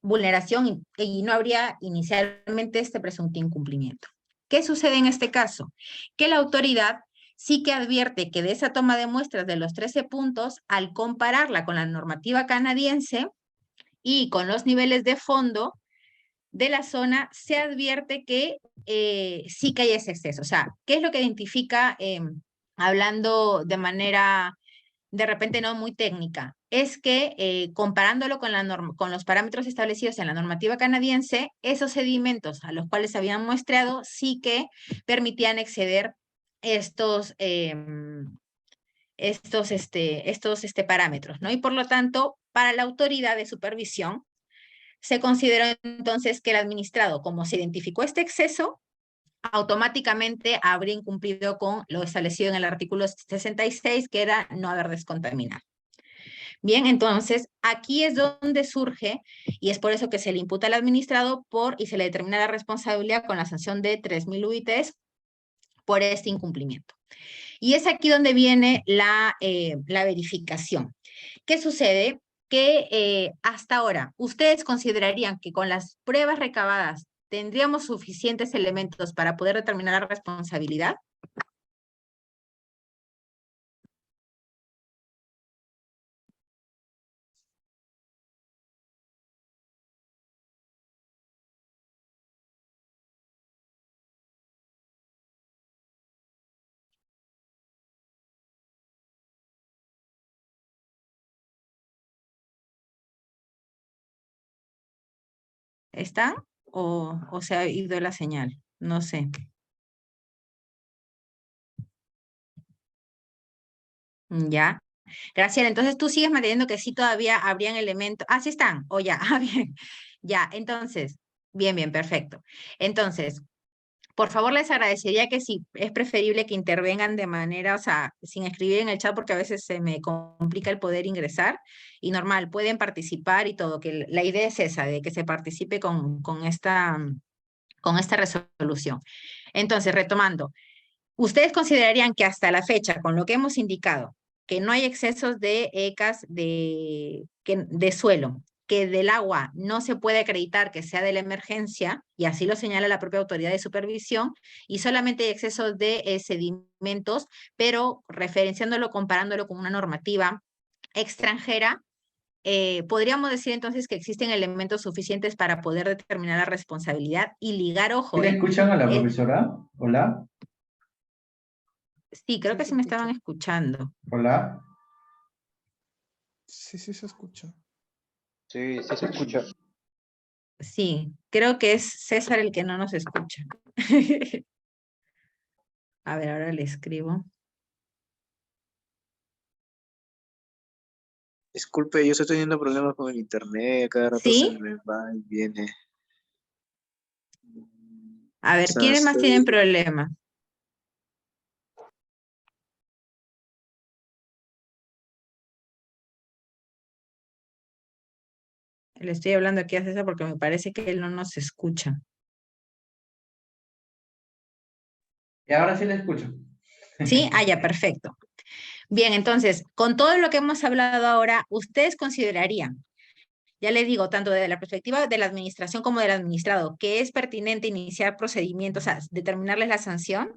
vulneración y no habría inicialmente este presunto incumplimiento. ¿Qué sucede en este caso? Que la autoridad sí que advierte que de esa toma de muestras de los 13 puntos, al compararla con la normativa canadiense y con los niveles de fondo de la zona, se advierte que sí que hay ese exceso. O sea, ¿qué es lo que identifica, hablando de manera de repente no muy técnica? Es que comparándolo con los parámetros establecidos en la normativa canadiense, esos sedimentos a los cuales se habían muestreado sí que permitían exceder estos parámetros, ¿no? Y por lo tanto, para la autoridad de supervisión, se consideró entonces que el administrado, como se identificó este exceso, automáticamente habría incumplido con lo establecido en el artículo 66, que era no haber descontaminado. Bien, entonces aquí es donde surge, y es por eso que se le imputa al administrado y se le determina la responsabilidad con la sanción de 3.000 UITs por este incumplimiento. Y es aquí donde viene la verificación. ¿Qué sucede? Que hasta ahora, ¿ustedes considerarían que con las pruebas recabadas tendríamos suficientes elementos para poder determinar la responsabilidad? ¿Están? ¿O se ha ido la señal? No sé. Ya. Graciela, entonces tú sigues manteniendo que sí todavía habrían elementos. Ah, sí están. O ya. Ah, bien. Ya, entonces. Bien, bien, perfecto. Entonces, por favor, les agradecería que si es preferible que intervengan de manera, o sea, sin escribir en el chat porque a veces se me complica el poder ingresar y normal, pueden participar y todo, que la idea es esa, de que se participe con esta resolución. Entonces, retomando, ¿ustedes considerarían que hasta la fecha, con lo que hemos indicado, que no hay excesos de ECAS de suelo, que del agua no se puede acreditar que sea de la emergencia, y así lo señala la propia autoridad de supervisión, y solamente hay excesos de sedimentos, pero referenciándolo, comparándolo con una normativa extranjera, podríamos decir entonces que existen elementos suficientes para poder determinar la responsabilidad y ligar, ojo, ¿Le escuchan a la profesora? Hola, sí, creo Sí, que se sí me escucha. estaban escuchando. hola. Sí, sí se escucha. Sí, sí se escucha. Sí, creo que es César el que no nos escucha. A ver, ahora le escribo. Disculpe, yo estoy teniendo problemas con el internet, cada rato se ¿Sí? me va y viene. A O ver, sea, ¿quiénes más tienen problemas? Le estoy hablando aquí a César porque me parece que él no nos escucha. Y ahora sí le escucho. ¿Sí? Ah, ya, perfecto. Bien, entonces, con todo lo que hemos hablado ahora, ¿ustedes considerarían, ya les digo, tanto desde la perspectiva de la administración como del administrado, que es pertinente iniciar procedimientos, o sea, determinarles la sanción?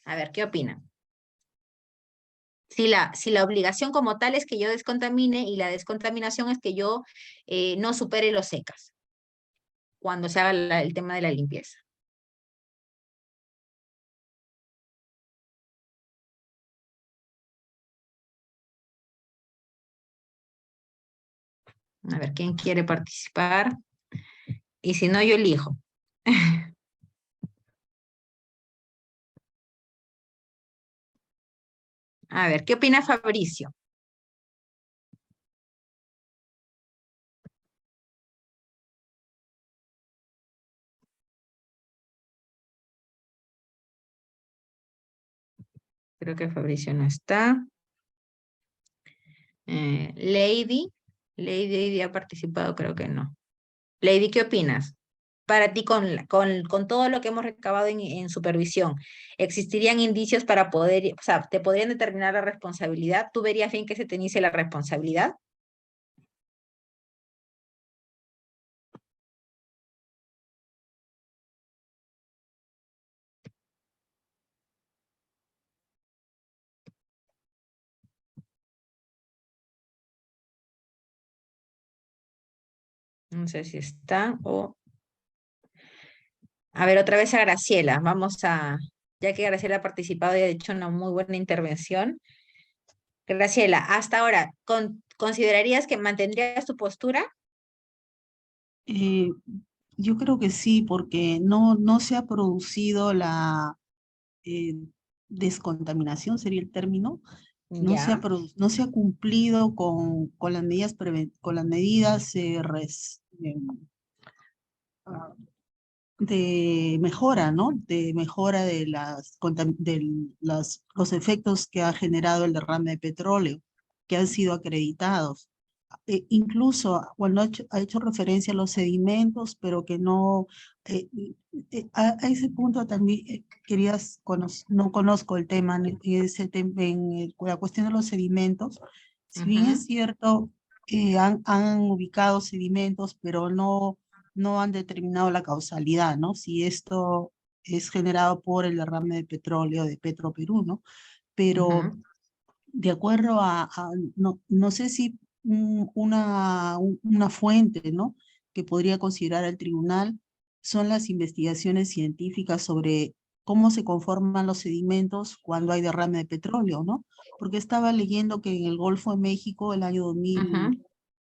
A ver, ¿qué opinan? Si la obligación como tal es que yo descontamine y la descontaminación es que yo no supere los secas cuando se haga el tema de la limpieza. A ver, ¿quién quiere participar? Y si no, yo elijo. A ver, ¿qué opina Fabricio? Creo que Fabricio no está. Lady ha participado, creo que no. Lady, ¿qué opinas? Para ti, con todo lo que hemos recabado en supervisión, ¿existirían indicios para poder, o sea, te podrían determinar la responsabilidad? ¿Tú verías bien que se te inicie la responsabilidad? No sé si está o... A ver, otra vez a Graciela. Ya que Graciela ha participado y ha hecho una muy buena intervención. Graciela, hasta ahora, ¿considerarías que mantendrías tu postura? Eh, yo creo que sí, porque no se ha producido la eh, descontaminación, sería el término, Ya. no se ha cumplido con las medidas, con las medidas ah, de mejora, ¿no? De mejora de los efectos que ha generado el derrame de petróleo, que han sido acreditados. Incluso cuando ha hecho referencia a los sedimentos, pero que no, a ese punto también no conozco el tema, la cuestión de los sedimentos. Si bien Ujú, es cierto, han ubicado sedimentos, pero no han determinado la causalidad, ¿no? Si esto es generado por el derrame de petróleo de Petroperú, ¿no? Pero ujú. de acuerdo no sé si una fuente, ¿no? Que podría considerar el tribunal son las investigaciones científicas sobre cómo se conforman los sedimentos cuando hay derrame de petróleo, ¿no? Porque estaba leyendo que en el Golfo de México, el año Ujú,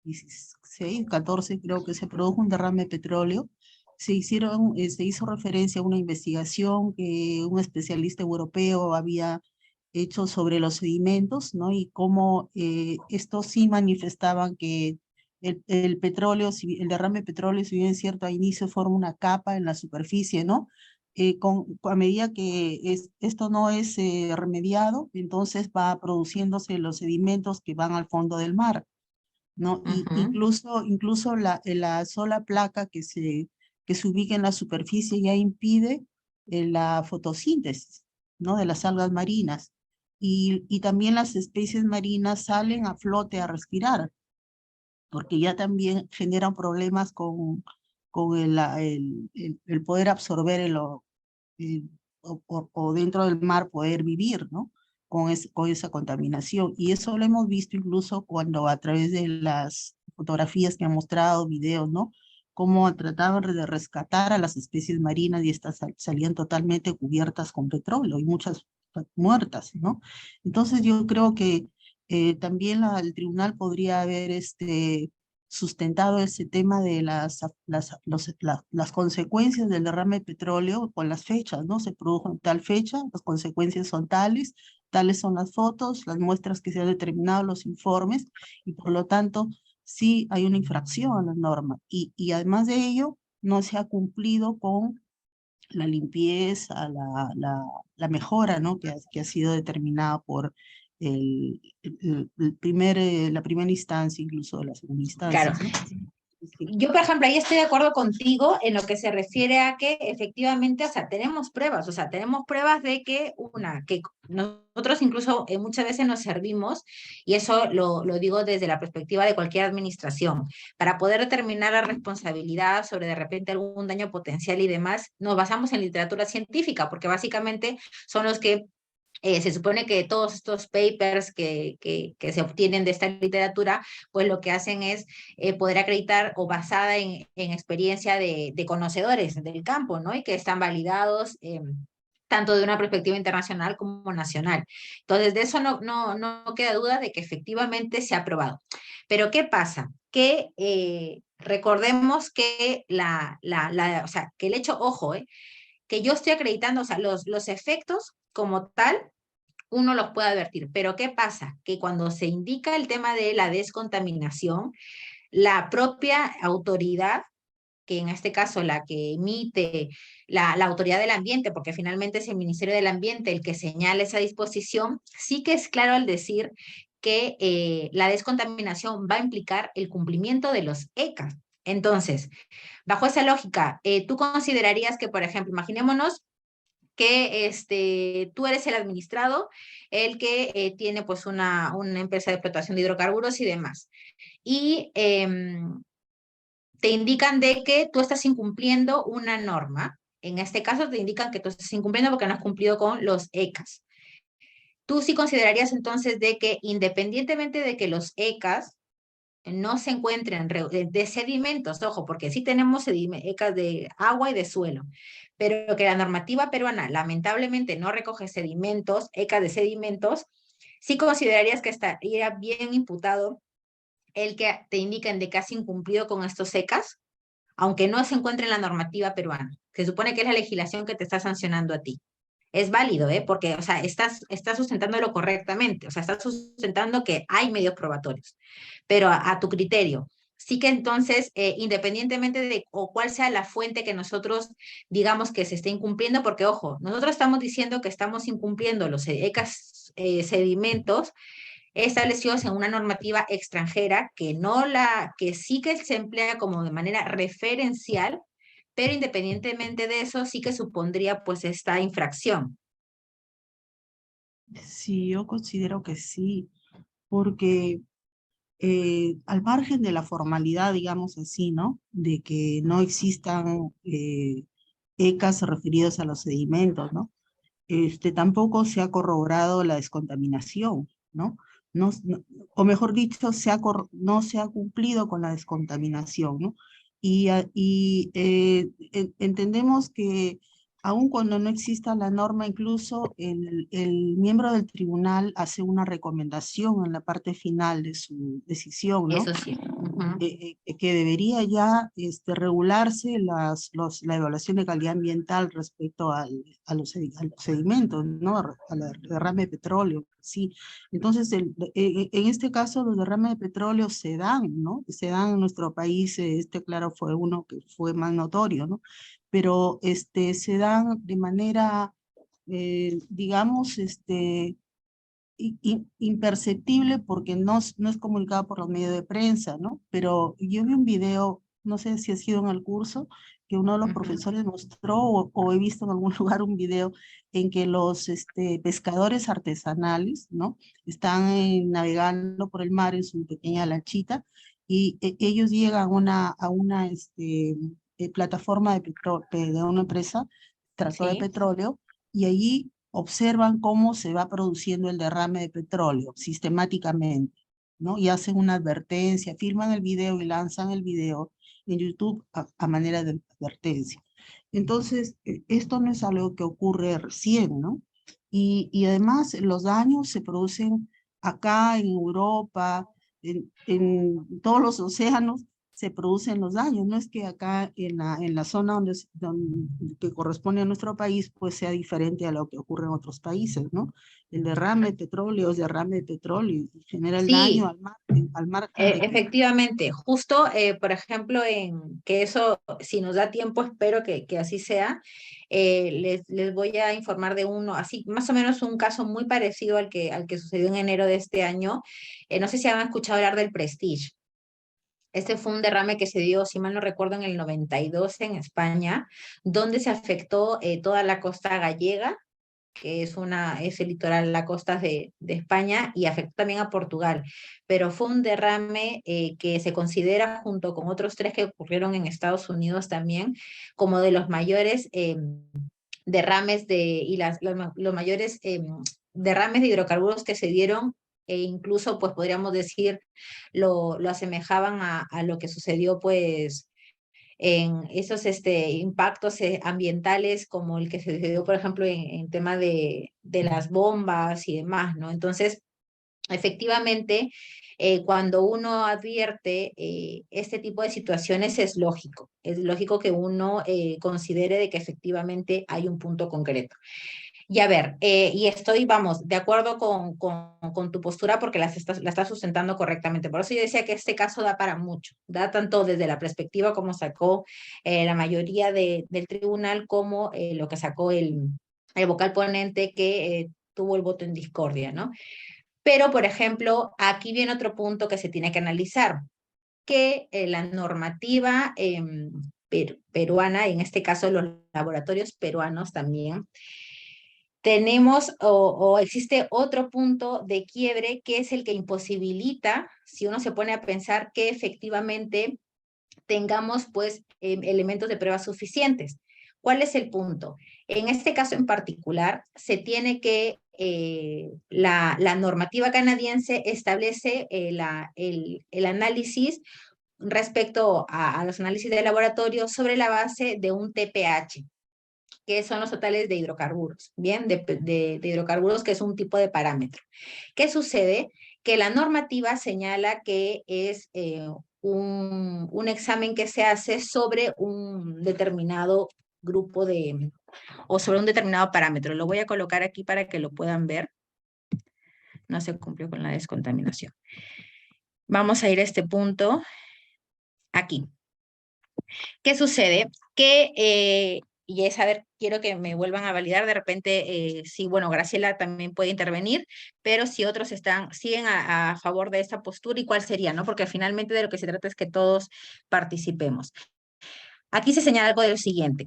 2016, 14, creo que se produjo un derrame de petróleo. Se hizo referencia a una investigación que un especialista europeo había hecho sobre los sedimentos, ¿no? Y cómo estos sí manifestaban que el petróleo, el derrame de petróleo, si bien es cierto, a inicio forma una capa en la superficie, ¿no? A medida que esto no es remediado, entonces va produciéndose los sedimentos que van al fondo del mar, ¿no? Y ujú, incluso la sola placa que se ubica en la superficie ya impide la fotosíntesis, ¿no? De las algas marinas. Y también las especies marinas salen a flote a respirar, porque ya también generan problemas con el poder absorber o dentro del mar poder vivir, ¿no? Con esa contaminación. Y eso lo hemos visto incluso cuando a través de las fotografías que han mostrado, videos, ¿no? Cómo trataban de rescatar a las especies marinas y estas salían totalmente cubiertas con petróleo y muchas muertas, ¿no? Entonces yo creo que también el tribunal podría haber sustentado ese tema de las consecuencias del derrame de petróleo con las fechas, ¿no? Se produjo en tal fecha, las consecuencias son tales, tales son las fotos, las muestras que se han determinado, los informes, y por lo tanto sí hay una infracción a la norma. Y además de ello, no se ha cumplido con la limpieza, la mejora, ¿no? Que ha sido determinada por la primera instancia, incluso la segunda Claro. instancia, ¿no? Sí. Yo, por ejemplo, ahí estoy de acuerdo contigo en lo que se refiere a que efectivamente, o sea, tenemos pruebas, o sea, tenemos pruebas de que que nosotros incluso muchas veces nos servimos, y eso lo digo desde la perspectiva de cualquier administración, para poder determinar la responsabilidad sobre de repente algún daño potencial y demás, nos basamos en literatura científica, porque básicamente son los que se supone que todos estos papers que se obtienen de esta literatura, pues lo que hacen es poder acreditar o basada en experiencia de conocedores del campo, ¿no? Y que están validados tanto de una perspectiva internacional como nacional. Entonces, de eso no queda duda de que efectivamente se ha aprobado. Pero, ¿qué pasa? Que recordemos que o sea, que el hecho, ojo, que yo estoy acreditando, o sea, los efectos como tal, uno los puede advertir. Pero ¿qué pasa? Que cuando se indica el tema de la descontaminación, la propia autoridad, que en este caso la que emite la autoridad del ambiente, porque finalmente es el Ministerio del Ambiente el que señala esa disposición, sí que es claro al decir que la descontaminación va a implicar el cumplimiento de los ECA. Entonces, bajo esa lógica, ¿tú considerarías que, por ejemplo, imaginémonos que tú eres el administrado, el que tiene pues una empresa de explotación de hidrocarburos y demás, y te indican de que tú estás incumpliendo una norma? En este caso te indican que tú estás incumpliendo porque no has cumplido con los ECAs. ¿Tú sí considerarías entonces de que independientemente de que los ECAs no se encuentren de sedimentos, ojo, porque sí tenemos ECAs de agua y de suelo, pero que la normativa peruana lamentablemente no recoge sedimentos, ECAs de sedimentos, sí considerarías que estaría bien imputado el que te indiquen de que has incumplido con estos ECAs, aunque no se encuentre en la normativa peruana? Se supone que es la legislación que te está sancionando a ti. Es válido, porque, o sea, estás sustentándolo correctamente, o sea, estás sustentando que hay medios probatorios, pero a tu criterio. Sí que entonces, independientemente de o cuál sea la fuente que nosotros digamos que se esté incumpliendo, porque ojo, nosotros estamos diciendo que estamos incumpliendo los ECAs sedimentos establecidos en una normativa extranjera que sí que se emplea como de manera referencial, pero independientemente de eso, sí que supondría pues esta infracción. Sí, yo considero que sí, porque al margen de la formalidad, digamos así, ¿no? De que no existan ECAs referidos a los sedimentos, ¿no? Tampoco se ha corroborado la descontaminación, ¿no? O mejor dicho, no se ha cumplido con la descontaminación, ¿no? Entendemos que aun cuando no exista la norma, incluso el miembro del tribunal hace una recomendación en la parte final de su decisión, ¿no? Eso sí. Que debería ya regularse la evaluación de calidad ambiental respecto a los sedimentos, ¿no? A la derrame de petróleo, sí. Entonces, en este caso, los derrames de petróleo se dan, ¿no? Se dan en nuestro país, claro, fue uno que fue más notorio, ¿no? Pero se dan de manera, digamos, imperceptible porque no es comunicado por los medios de prensa, ¿no? Pero yo vi un video, no sé si ha sido en el curso, que uno de los profesores mostró o he visto en algún lugar un video en que los pescadores artesanales, ¿no? Están navegando por el mar en su pequeña lanchita y ellos llegan a una plataforma de una empresa extractora de Sí. petróleo y allí observan cómo se va produciendo el derrame de petróleo sistemáticamente, ¿no? Y hacen una advertencia, filman el video y lanzan el video en YouTube a manera de advertencia. Entonces, esto no es algo que ocurre recién, ¿no? Y además los daños se producen acá en Europa, en todos los océanos se producen los daños. No es que acá en la zona que corresponde a nuestro país, pues sea diferente a lo que ocurre en otros países, ¿no? El derrame de petróleo es derrame de petróleo y genera el daño Sí, al margen de que... efectivamente, justo, por ejemplo, en que eso, si nos da tiempo, espero que así sea, les voy a informar de uno, así, más o menos un caso muy parecido al que sucedió en enero de este año. No sé si han escuchado hablar del Prestige. Este fue un derrame que se dio, si mal no recuerdo, en el 92 en España, donde se afectó toda la costa gallega, que es el litoral, la costa de España, y afectó también a Portugal. Pero fue un derrame que se considera, junto con otros tres que ocurrieron en Estados Unidos también, como de los mayores derrames y los mayores derrames de hidrocarburos que se dieron, e incluso, pues podríamos decir, lo asemejaban a lo que sucedió, pues, en esos impactos ambientales como el que se dio, por ejemplo, en tema de las bombas y demás, ¿no? Entonces, efectivamente, cuando uno advierte este tipo de situaciones, es lógico que uno considere de que efectivamente hay un punto concreto. Y a ver, y estoy, vamos, de acuerdo con tu postura porque la estás sustentando correctamente. Por eso yo decía que este caso da para mucho, da tanto desde la perspectiva como sacó la mayoría del tribunal, como lo que sacó el vocal ponente que tuvo el voto en discordia, ¿no? Pero, por ejemplo, aquí viene otro punto que se tiene que analizar, que la normativa peruana, en este caso los laboratorios peruanos también, tenemos o existe otro punto de quiebre que es el que imposibilita, si uno se pone a pensar, que efectivamente tengamos pues elementos de prueba suficientes. ¿Cuál es el punto? En este caso en particular, se tiene que, la normativa canadiense establece el análisis respecto a los análisis de laboratorio sobre la base de un TPH, que son los totales de hidrocarburos, ¿bien? De hidrocarburos, que es un tipo de parámetro. ¿Qué sucede? Que la normativa señala que es un examen que se hace sobre un determinado grupo o sobre un determinado parámetro. Lo voy a colocar aquí para que lo puedan ver. No se cumplió con la descontaminación. Vamos a ir a este punto aquí. ¿Qué sucede? Y es, a ver, quiero que me vuelvan a validar de repente, sí, bueno, Graciela también puede intervenir, pero si otros siguen a favor de esta postura, ¿y cuál sería, no? Porque finalmente de lo que se trata es que todos participemos. Aquí se señala algo de lo siguiente.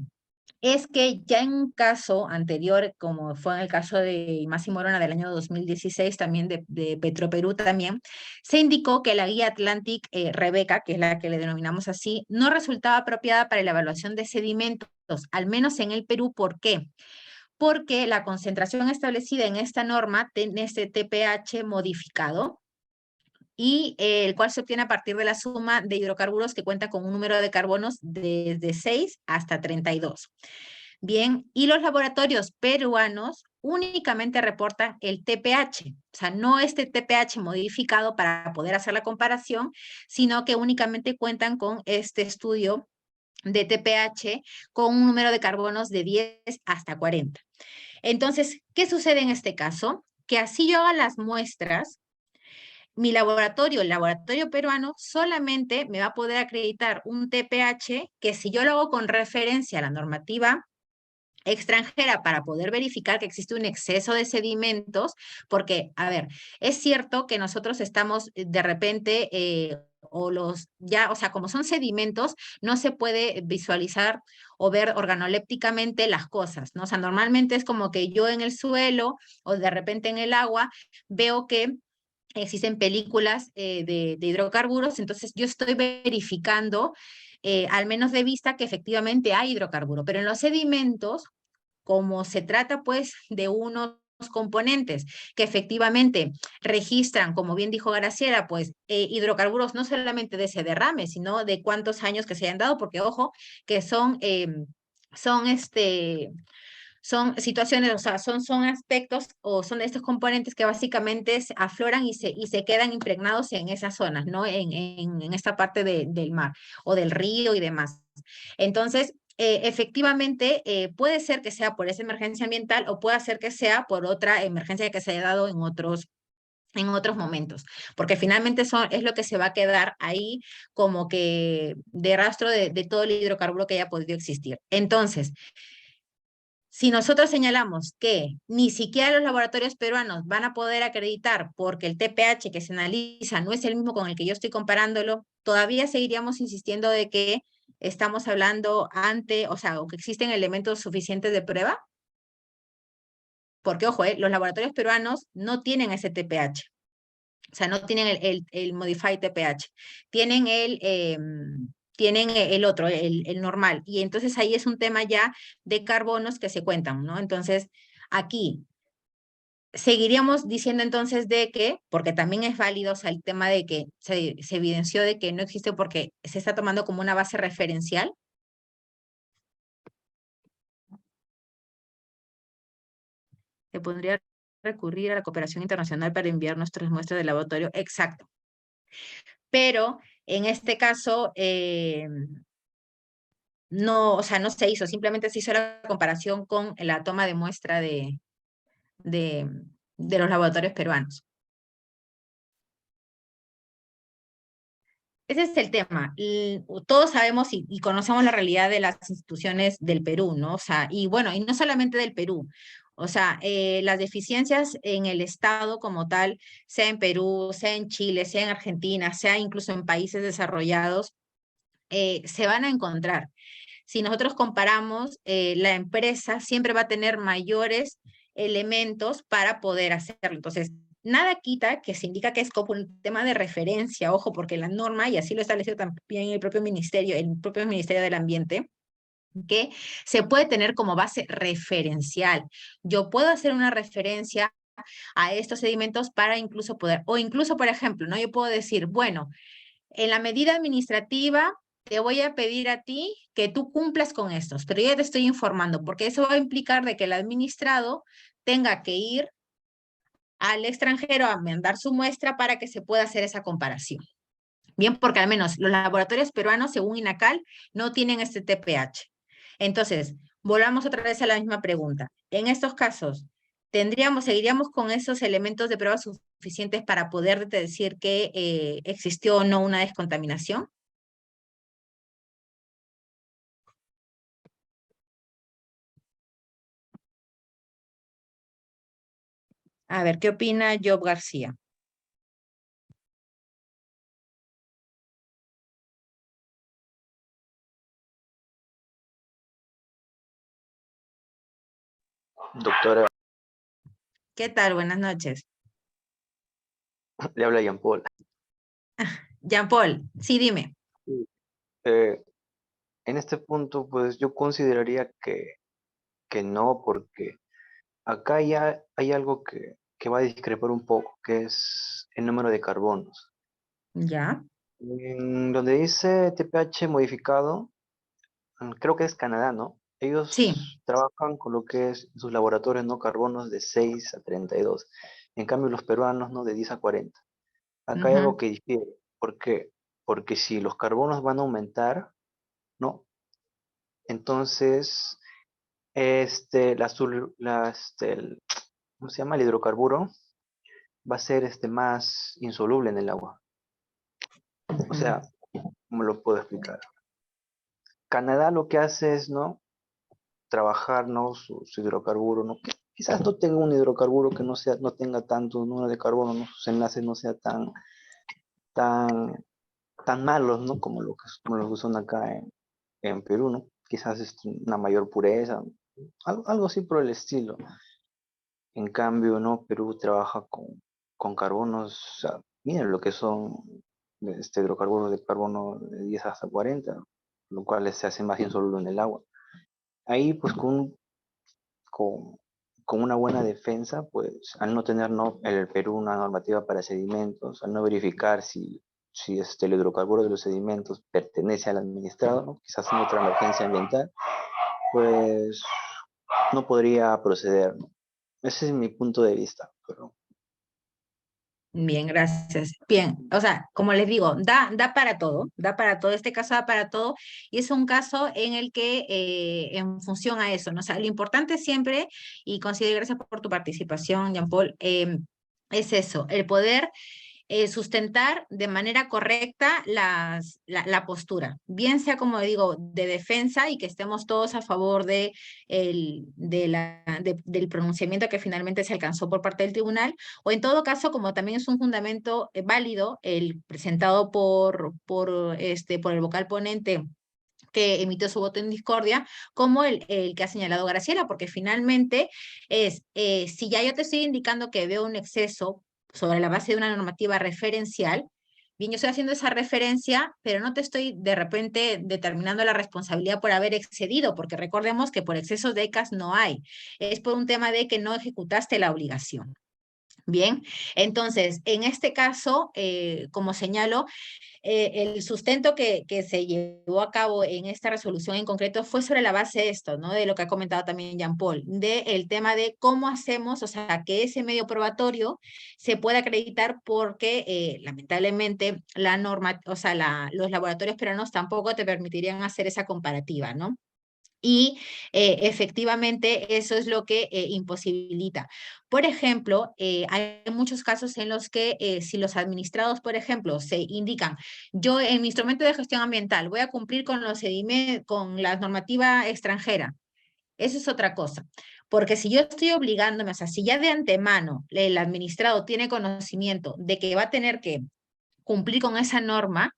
Es que ya en un caso anterior, como fue en el caso de Máximo Orona del año 2016, también de Petroperú también, se indicó que la guía Atlantic Rebeca, que es la que le denominamos así, no resultaba apropiada para la evaluación de sedimentos, al menos en el Perú. ¿Por qué? Porque la concentración establecida en esta norma, en este TPH modificado, y el cual se obtiene a partir de la suma de hidrocarburos que cuenta con un número de carbonos desde 6 hasta 32. Bien, y los laboratorios peruanos únicamente reportan el TPH, o sea, no este TPH modificado para poder hacer la comparación, sino que únicamente cuentan con este estudio de TPH con un número de carbonos de 10 hasta 40. Entonces, ¿qué sucede en este caso? Que así yo haga las muestras, mi laboratorio, el laboratorio peruano, solamente me va a poder acreditar un TPH que, si yo lo hago con referencia a la normativa extranjera para poder verificar que existe un exceso de sedimentos, porque, a ver, es cierto que nosotros estamos de repente, o sea, como son sedimentos, no se puede visualizar o ver organolépticamente las cosas, ¿no? O sea, normalmente es como que yo en el suelo o de repente en el agua veo que existen películas de hidrocarburos, entonces yo estoy verificando, al menos de vista, que efectivamente hay hidrocarburo, pero en los sedimentos, como se trata pues de unos componentes que efectivamente registran, como bien dijo Graciela, pues hidrocarburos no solamente de ese derrame, sino de cuántos años que se hayan dado, porque ojo, que son son situaciones, o sea, son aspectos o son estos componentes que básicamente afloran y se quedan impregnados en esas zonas, ¿no? En esta parte del mar o del río y demás. Entonces, efectivamente, puede ser que sea por esa emergencia ambiental o puede ser que sea por otra emergencia que se haya dado en otros momentos, porque finalmente es lo que se va a quedar ahí como que de rastro de todo el hidrocarburo que haya podido existir. Entonces, si nosotros señalamos que ni siquiera los laboratorios peruanos van a poder acreditar porque el TPH que se analiza no es el mismo con el que yo estoy comparándolo, todavía seguiríamos insistiendo de que estamos hablando o sea, o que existen elementos suficientes de prueba. Porque, ojo, los laboratorios peruanos no tienen ese TPH. O sea, no tienen el Modified TPH. Tienen tienen el otro, el normal. Y entonces ahí es un tema ya de carbonos que se cuentan, ¿no? Entonces, aquí seguiríamos diciendo entonces de que, porque también es válido, o sea, el tema de que se evidenció de que no existe porque se está tomando como una base referencial. Se podría recurrir a la cooperación internacional para enviar nuestras muestras de laboratorio. Exacto. Pero en este caso, no, o sea, no se hizo, simplemente se hizo la comparación con la toma de muestra de, de los laboratorios peruanos. Ese es el tema. Todos sabemos y conocemos la realidad de las instituciones del Perú, ¿no? O sea, y bueno, y no solamente del Perú. O sea, las deficiencias en el Estado como tal, sea en Perú, sea en Chile, sea en Argentina, sea incluso en países desarrollados, se van a encontrar. Si nosotros comparamos, la empresa siempre va a tener mayores elementos para poder hacerlo. Entonces, nada quita que se indica que es como un tema de referencia, ojo, porque la norma, y así lo estableció también el propio Ministerio del Ambiente, que se puede tener como base referencial. Yo puedo hacer una referencia a estos sedimentos para incluso poder, o incluso, por ejemplo, ¿no? Yo puedo decir, bueno, en la medida administrativa te voy a pedir a ti que tú cumplas con estos, pero ya te estoy informando, porque eso va a implicar de que el administrado tenga que ir al extranjero a mandar su muestra para que se pueda hacer esa comparación. Bien, porque al menos los laboratorios peruanos, según INACAL, no tienen este TPH. Entonces, volvamos otra vez a la misma pregunta. En estos casos, seguiríamos con esos elementos de prueba suficientes para poder decir que existió o no una descontaminación? A ver, ¿qué opina Job García? Doctora, ¿Qué tal? Buenas noches. le habla Jean Paul. Jean Paul, sí, dime. Sí. En este punto, pues yo consideraría que no, porque acá ya hay algo que va a discrepar un poco, que es el número de carbonos. Ya, En donde dice TPH modificado, creo que es Canadá, ¿no? sí. Ellos trabajan con lo que es sus laboratorios, ¿no? Carbonos de 6 a 32. En cambio, los peruanos, ¿no? De 10 a 40. Acá hay algo Ujú, que difiere. ¿Por qué? Porque si los carbonos van a aumentar, ¿no? Entonces, ¿cómo se llama? El hidrocarburo va a ser más insoluble en el agua. O ujú, sea, ¿cómo lo puedo explicar? Canadá lo que hace es, ¿no? Trabajar, ¿no? Su hidrocarburo, ¿no? Quizás no tenga un hidrocarburo que no tenga tanto número de carbono, ¿no? Sus enlaces no sean tan, tan malos, ¿no? Como los que son acá en Perú, ¿no? Quizás una mayor pureza, algo así por el estilo. En cambio, ¿no? Perú trabaja con carbonos, o sea, miren lo que son hidrocarburos de carbono de 10 hasta 40, lo cual se hace más insoluble en el agua. Ahí, pues, con, con una buena defensa, pues, al no tener, ¿no? el Perú una normativa para sedimentos, al no verificar si el hidrocarburo de los sedimentos pertenece al administrado, ¿no? Quizás en otra emergencia ambiental, pues no podría proceder, ¿no? Ese es mi punto de vista, pero Bien, gracias. Bien, o sea, como les digo, da para todo, da para todo, este caso da para todo, y es un caso en el que, en función a eso, ¿no? O sea, lo importante siempre, y considero, gracias por tu participación, Jean-Paul, es eso, el poder sustentar de manera correcta la postura, bien sea, como digo, de defensa y que estemos todos a favor del pronunciamiento que finalmente se alcanzó por parte del tribunal, o en todo caso, como también es un fundamento válido, el presentado por el vocal ponente que emitió su voto en discordia, como el que ha señalado Graciela, porque finalmente si ya yo te estoy indicando que veo un exceso sobre la base de una normativa referencial, bien, yo estoy haciendo esa referencia, pero no te estoy de repente determinando la responsabilidad por haber excedido, porque recordemos que por excesos de ECAS no hay, es por un tema de que no ejecutaste la obligación. Bien, entonces, en este caso, como señalo, el sustento que se llevó a cabo en esta resolución en concreto fue sobre la base de esto, ¿no? De lo que ha comentado también Jean-Paul, del tema de cómo hacemos, o sea, que ese medio probatorio se pueda acreditar porque lamentablemente la norma, o sea, los laboratorios peruanos tampoco te permitirían hacer esa comparativa, ¿no? Y efectivamente eso es lo que imposibilita. Por ejemplo, hay muchos casos en los que si los administrados, por ejemplo, se indican, yo en mi instrumento de gestión ambiental voy a cumplir con con la normativa extranjera, eso es otra cosa. Porque si yo estoy obligándome, o sea, si ya de antemano el administrado tiene conocimiento de que va a tener que cumplir con esa norma,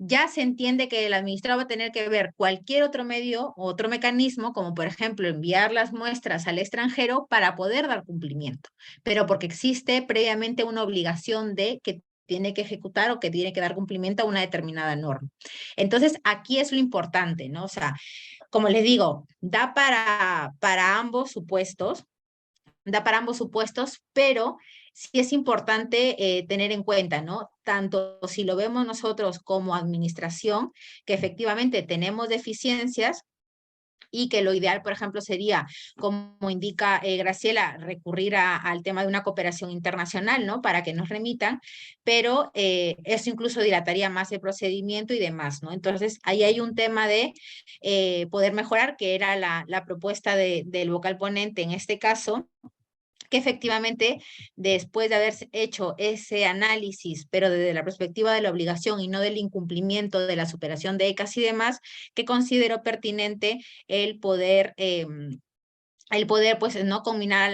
ya se entiende que el administrador va a tener que ver cualquier otro medio, otro mecanismo, como por ejemplo enviar las muestras al extranjero para poder dar cumplimiento, pero porque existe previamente una obligación de que tiene que ejecutar o que tiene que dar cumplimiento a una determinada norma. Entonces, aquí es lo importante, ¿no? O sea, como les digo, para ambos supuestos, pero sí es importante tener en cuenta, ¿no? Tanto si lo vemos nosotros como administración, que efectivamente tenemos deficiencias y que lo ideal, por ejemplo, sería, como indica Graciela, recurrir al tema de una cooperación internacional, ¿no? Para que nos remitan, pero eso incluso dilataría más el procedimiento y demás, ¿no? Entonces, ahí hay un tema de poder mejorar, que era la propuesta del vocal ponente en este caso, que efectivamente después de haber hecho ese análisis, pero desde la perspectiva de la obligación y no del incumplimiento de la superación de ECAS y demás, que consideró pertinente el poder pues no combinar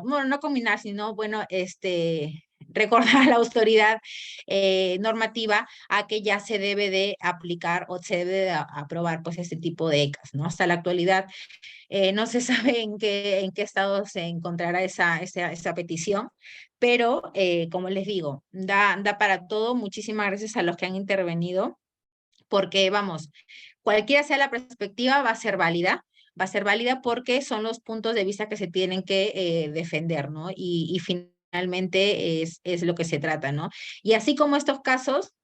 bueno, no combinar, sino, bueno, recordar a la autoridad normativa a que ya se debe de aplicar o se debe de aprobar pues este tipo de ECAS, ¿no? Hasta la actualidad no se sabe en qué estado se encontrará esa petición, pero como les digo, da para todo. Muchísimas gracias a los que han intervenido, porque vamos, cualquiera sea la perspectiva, va a ser válida porque son los puntos de vista que se tienen que defender, ¿no? Y finalmente es lo que se trata, ¿no? Y así como estos casos,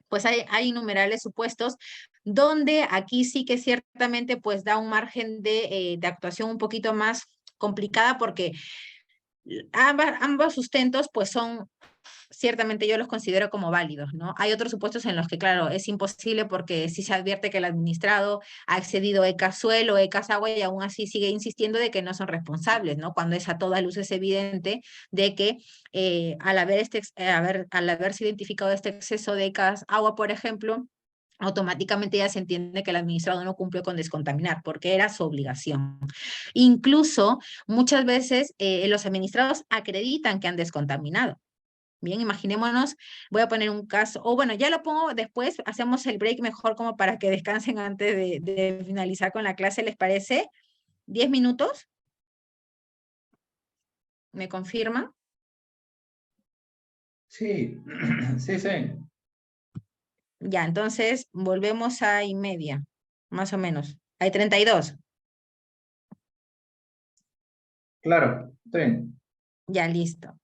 pues hay innumerables supuestos donde aquí sí que ciertamente pues da un margen de actuación un poquito más complicada, porque ambos sustentos pues son, ciertamente yo los considero como válidos, ¿no? Hay otros supuestos en los que, claro, es imposible porque sí se advierte que el administrado ha excedido ECA suelo, ECA agua, y aún así sigue insistiendo de que no son responsables, ¿no? Cuando es a toda luz es evidente de que al haberse identificado este exceso de ECA agua, por ejemplo, automáticamente ya se entiende que el administrado no cumplió con descontaminar, porque era su obligación. Incluso muchas veces los administrados acreditan que han descontaminado. Bien, imaginémonos, voy a poner un caso, o bueno, ya lo pongo después, hacemos el break mejor como para que descansen antes de finalizar con la clase, ¿les parece? ¿10 minutos? ¿Me confirman? Sí, sí, sí. Ya, entonces volvemos a y media, más o menos. Hay 32. Claro, sí. Ya, listo.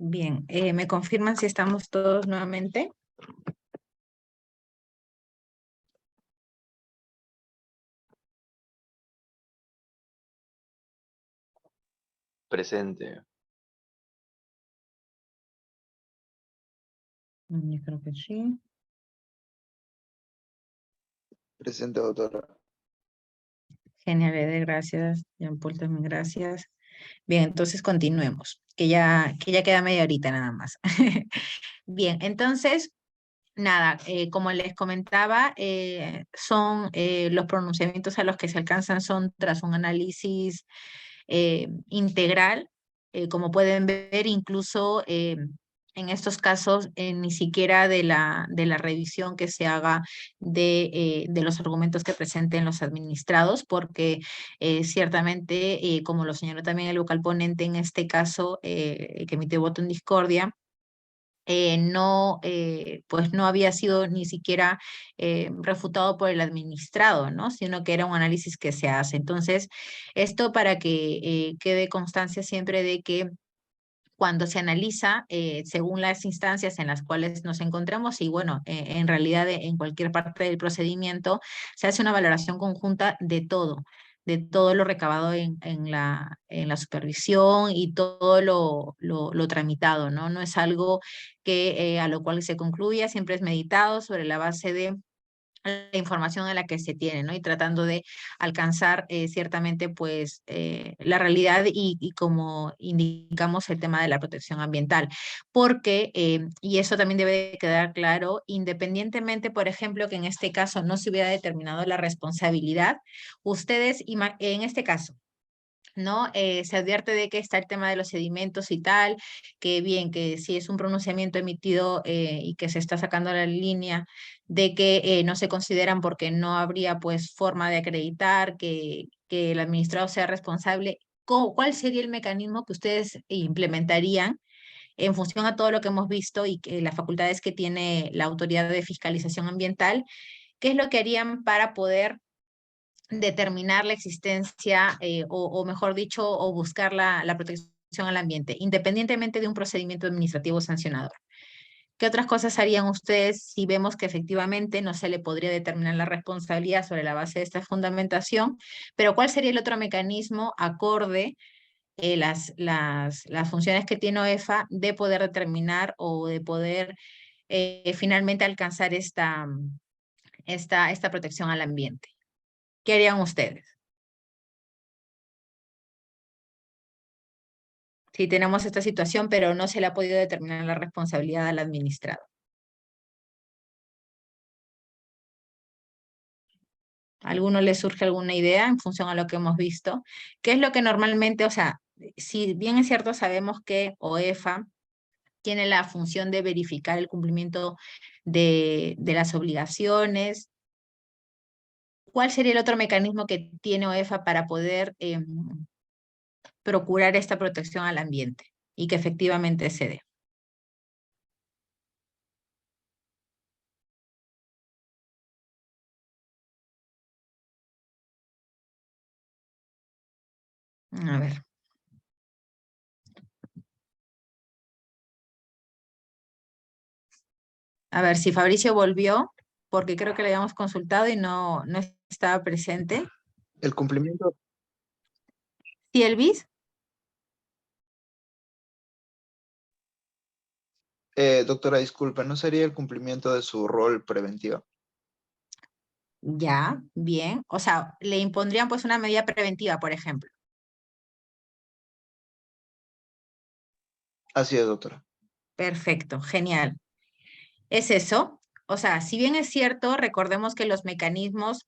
Bien, ¿me confirman si estamos todos nuevamente? Presente. Yo creo que sí. Presente, doctora. Genial, Eder, gracias. Jean Paul también, gracias. Bien, entonces continuemos, que ya queda media horita nada más. Bien, entonces, nada, como les comentaba, son los pronunciamientos a los que se alcanzan son tras un análisis integral. Como pueden ver, incluso en estos casos, ni siquiera de la revisión que se haga de los argumentos que presenten los administrados, porque ciertamente, como lo señaló también el vocal ponente en este caso, que emitió voto en discordia, pues no había sido ni siquiera refutado por el administrado, ¿no? Sino que era un análisis que se hace. Entonces, esto para que quede constancia siempre de que cuando se analiza según las instancias en las cuales nos encontramos y bueno, en realidad en cualquier parte del procedimiento se hace una valoración conjunta de todo lo recabado en la supervisión y todo lo tramitado, ¿no? No es algo que a lo cual se concluya, siempre es meditado sobre la base de la información a la que se tiene, ¿no? Y tratando de alcanzar ciertamente pues la realidad y como indicamos el tema de la protección ambiental. Porque, y eso también debe de quedar claro, independientemente, por ejemplo, que en este caso no se hubiera determinado la responsabilidad, ustedes, en este caso, ¿no? Se advierte de que está el tema de los sedimentos y tal, que bien, que si es un pronunciamiento emitido y que se está sacando a la línea de que no se consideran porque no habría pues forma de acreditar que el administrado sea responsable, ¿cuál sería el mecanismo que ustedes implementarían en función a todo lo que hemos visto y que las facultades que tiene la autoridad de fiscalización ambiental? ¿Qué es lo que harían para poder determinar la existencia o mejor dicho, o buscar la protección al ambiente, independientemente de un procedimiento administrativo sancionador? ¿Qué otras cosas harían ustedes si vemos que efectivamente no se le podría determinar la responsabilidad sobre la base de esta fundamentación? Pero ¿cuál sería el otro mecanismo acorde las funciones que tiene OEFA de poder determinar o de poder finalmente alcanzar esta protección al ambiente? ¿Qué harían ustedes si tenemos esta situación, pero no se le ha podido determinar la responsabilidad al administrado? ¿A alguno le surge alguna idea en función a lo que hemos visto? ¿Qué es lo que normalmente, o sea, si bien es cierto, sabemos que OEFA tiene la función de verificar el cumplimiento de las obligaciones? ¿Cuál sería el otro mecanismo que tiene OEFA para poder procurar esta protección al ambiente y que efectivamente se dé? A ver. A ver si Fabricio volvió, porque creo que le habíamos consultado y no estaba presente. El cumplimiento, ¿Sí, Elvis? doctora, disculpa, ¿no sería el cumplimiento de su rol preventivo? Ya, bien. O sea, le impondrían pues una medida preventiva, por ejemplo. Así es, doctora. Perfecto, genial. Es eso. O sea, si bien es cierto, recordemos que los mecanismos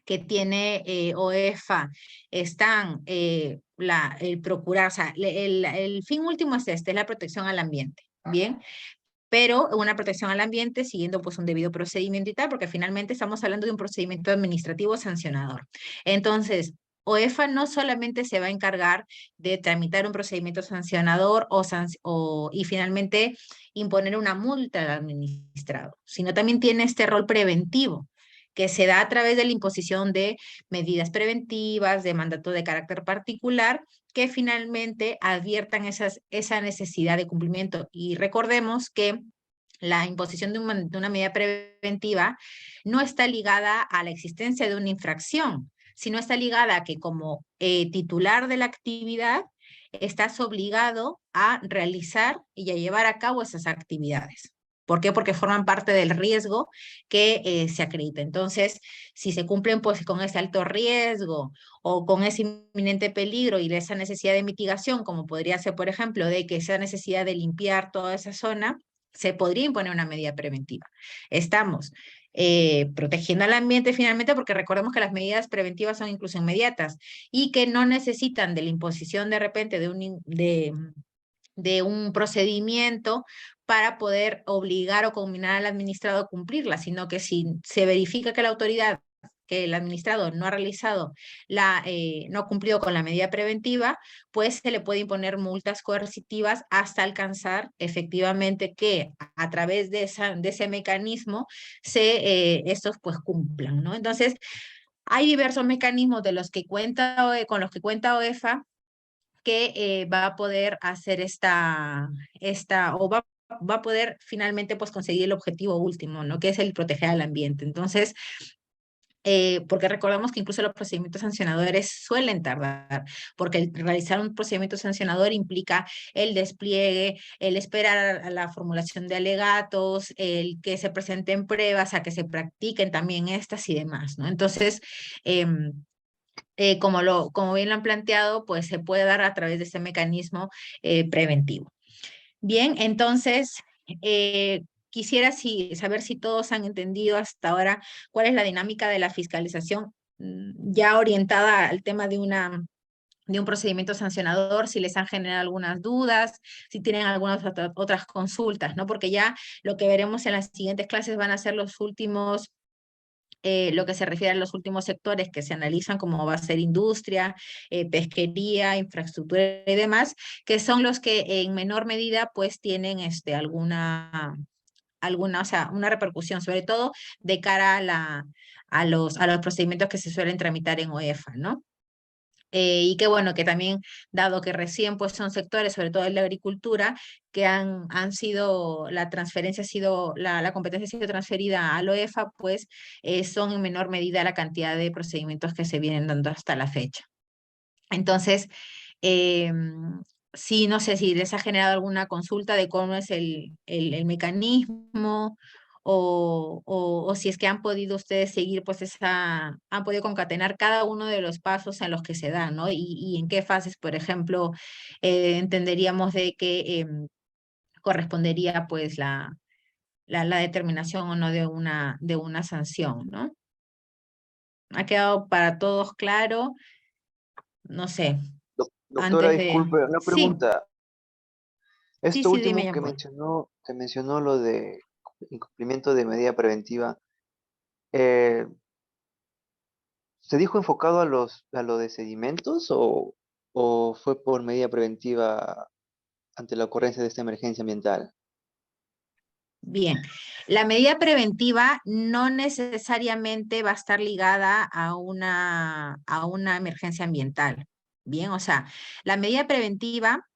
que tiene OEFA están el procurar, o sea, el fin último es este, es la protección al ambiente. Bien, pero una protección al ambiente siguiendo pues un debido procedimiento y tal, porque finalmente estamos hablando de un procedimiento administrativo sancionador. Entonces, OEFA no solamente se va a encargar de tramitar un procedimiento sancionador y finalmente imponer una multa al administrado, sino también tiene este rol preventivo que se da a través de la imposición de medidas preventivas, de mandato de carácter particular, que finalmente adviertan esa necesidad de cumplimiento. Y recordemos que la imposición de una medida preventiva no está ligada a la existencia de una infracción, sino está ligada a que como titular de la actividad estás obligado a realizar y a llevar a cabo esas actividades. ¿Por qué? Porque forman parte del riesgo que se acredita. Entonces, si se cumplen pues, con ese alto riesgo o con ese inminente peligro y esa necesidad de mitigación, como podría ser, por ejemplo, de que esa necesidad de limpiar toda esa zona, se podría imponer una medida preventiva. Estamos protegiendo al ambiente finalmente porque recordemos que las medidas preventivas son incluso inmediatas y que no necesitan de la imposición de repente de un procedimiento para poder obligar o combinar al administrado a cumplirla, sino que si se verifica que la autoridad, que el administrado no ha realizado, no ha cumplido con la medida preventiva, pues se le puede imponer multas coercitivas hasta alcanzar efectivamente que a través de ese mecanismo estos pues cumplan, ¿no? Entonces, hay diversos mecanismos con los que cuenta OEFA que va a poder hacer o va a poder finalmente pues conseguir el objetivo último, ¿no? Que es el proteger al ambiente. Entonces, porque recordamos que incluso los procedimientos sancionadores suelen tardar, porque el realizar un procedimiento sancionador implica el despliegue, el esperar a la formulación de alegatos, el que se presenten pruebas, a que se practiquen también estas y demás, ¿no? Entonces, como bien lo han planteado, pues se puede dar a través de ese mecanismo preventivo. Bien, entonces, quisiera saber si todos han entendido hasta ahora cuál es la dinámica de la fiscalización ya orientada al tema de un procedimiento sancionador, si les han generado algunas dudas, si tienen algunas otras consultas, ¿no? Porque ya lo que veremos en las siguientes clases van a ser los últimos lo que se refiere a los últimos sectores que se analizan, como va a ser industria, pesquería, infraestructura y demás, que son los que en menor medida pues tienen o sea, una repercusión, sobre todo de cara a los procedimientos que se suelen tramitar en OEFA, ¿no? Y qué bueno que también, dado que recién pues son sectores, sobre todo en la agricultura, que han sido, la transferencia ha sido, la competencia ha sido transferida a la OEFA, pues son en menor medida la cantidad de procedimientos que se vienen dando hasta la fecha. Entonces, sí, no sé si les ha generado alguna consulta de cómo es el mecanismo o si es que han podido ustedes seguir, pues han podido concatenar cada uno de los pasos en los que se dan, ¿no? Y en qué fases, por ejemplo, entenderíamos de que correspondería pues la determinación o no de una sanción, ¿no? ¿Ha quedado para todos claro? No sé, Doctora, antes de... disculpe, una Sí, pregunta. Esto sí, dime, último Jean Paul. que mencionó lo de incumplimiento de medida preventiva, eh, ¿se dijo enfocado a lo de sedimentos o fue por medida preventiva ante la ocurrencia de esta emergencia ambiental? Bien, la medida preventiva no necesariamente va a estar ligada a una emergencia ambiental. Bien, o sea, la medida preventiva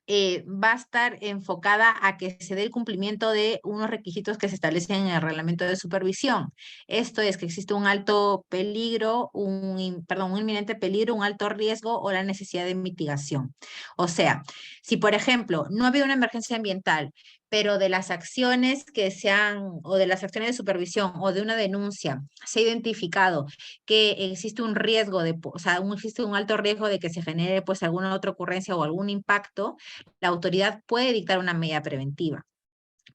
va a estar enfocada a que se dé el cumplimiento de unos requisitos que se establecen en el reglamento de supervisión. Esto es que existe un alto peligro, un inminente peligro, un alto riesgo o la necesidad de mitigación. O sea, si por ejemplo no ha habido una emergencia ambiental, pero de las acciones o de las acciones de supervisión o de una denuncia, se ha identificado que existe un riesgo o sea, existe un alto riesgo de que se genere pues alguna otra ocurrencia o algún impacto, la autoridad puede dictar una medida preventiva.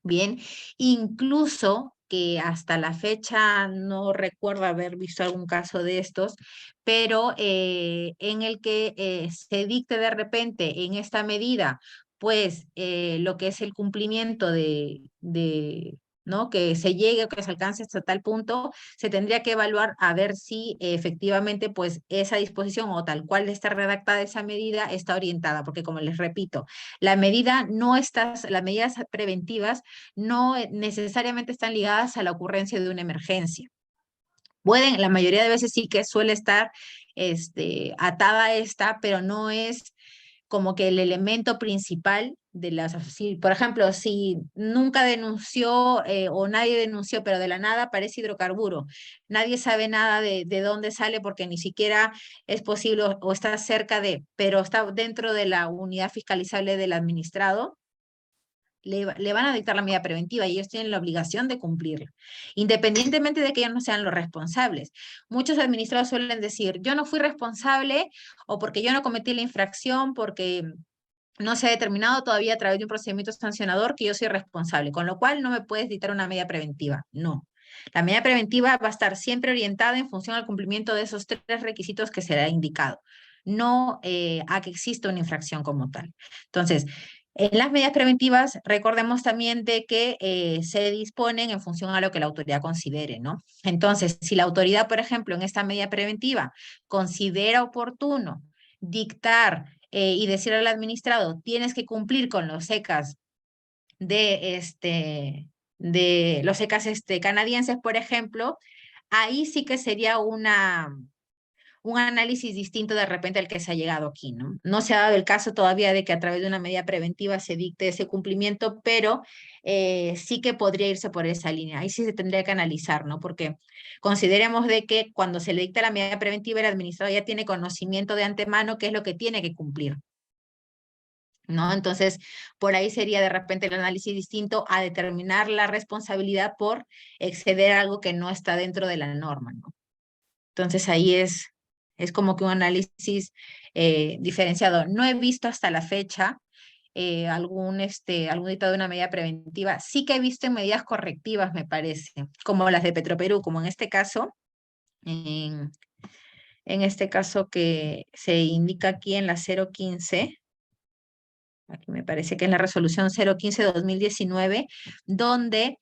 Bien, incluso que hasta la fecha no recuerdo haber visto algún caso de estos, pero en el que se dicte de repente en esta medida, pues lo que es el cumplimiento ¿no? Que se llegue o que se alcance hasta tal punto, se tendría que evaluar a ver si efectivamente pues esa disposición o tal cual está redactada esa medida está orientada, porque como les repito, las medidas preventivas no necesariamente están ligadas a la ocurrencia de una emergencia. La mayoría de veces sí que suele estar atada a esta, pero no es como que el elemento principal de las, si, por ejemplo, si nunca denunció o nadie denunció, pero de la nada aparece hidrocarburo, nadie sabe nada de dónde sale porque ni siquiera es posible o está cerca de, pero está dentro de la unidad fiscalizable del administrado, le van a dictar la medida preventiva y ellos tienen la obligación de cumplirla, independientemente de que ellos no sean los responsables. Muchos administrados suelen decir, yo no fui responsable o porque yo no cometí la infracción, porque no se ha determinado todavía a través de un procedimiento sancionador que yo soy responsable, con lo cual no me puedes dictar una medida preventiva. No. La medida preventiva va a estar siempre orientada en función al cumplimiento de esos 3 requisitos que se le ha indicado, no a que exista una infracción como tal. Entonces, en las medidas preventivas, recordemos también de que se disponen en función a lo que la autoridad considere, ¿no? Entonces, si la autoridad, por ejemplo, en esta medida preventiva considera oportuno dictar y decirle al administrado, tienes que cumplir con los ECAs de los ECAs canadienses, por ejemplo, ahí sí que sería un análisis distinto de repente al que se ha llegado aquí, ¿no? No se ha dado el caso todavía de que a través de una medida preventiva se dicte ese cumplimiento, pero sí que podría irse por esa línea. Ahí sí se tendría que analizar, ¿no? Porque consideremos de que cuando se le dicta la medida preventiva, el administrador ya tiene conocimiento de antemano qué es lo que tiene que cumplir, ¿no? Entonces, por ahí sería de repente el análisis distinto a determinar la responsabilidad por exceder algo que no está dentro de la norma, ¿no? Entonces, ahí es como que un análisis diferenciado. No he visto hasta la fecha algún dictado de una medida preventiva. Sí que he visto en medidas correctivas, me parece, como las de Petroperú, como en este caso, en este caso que se indica aquí en la 015, aquí me parece que es la resolución 015/2019, donde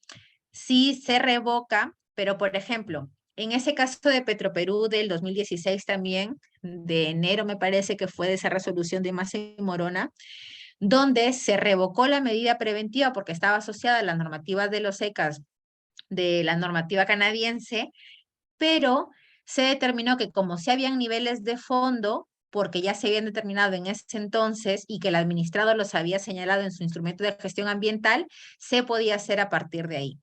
sí se revoca, pero por ejemplo, en ese caso de Petroperú del 2016 también, de enero me parece que fue de esa resolución de Massa y Morona, donde se revocó la medida preventiva porque estaba asociada a las normativas de los ECAs de la normativa canadiense, pero se determinó que como si habían niveles de fondo, porque ya se habían determinado en ese entonces y que el administrador los había señalado en su instrumento de gestión ambiental, se podía hacer a partir de ahí.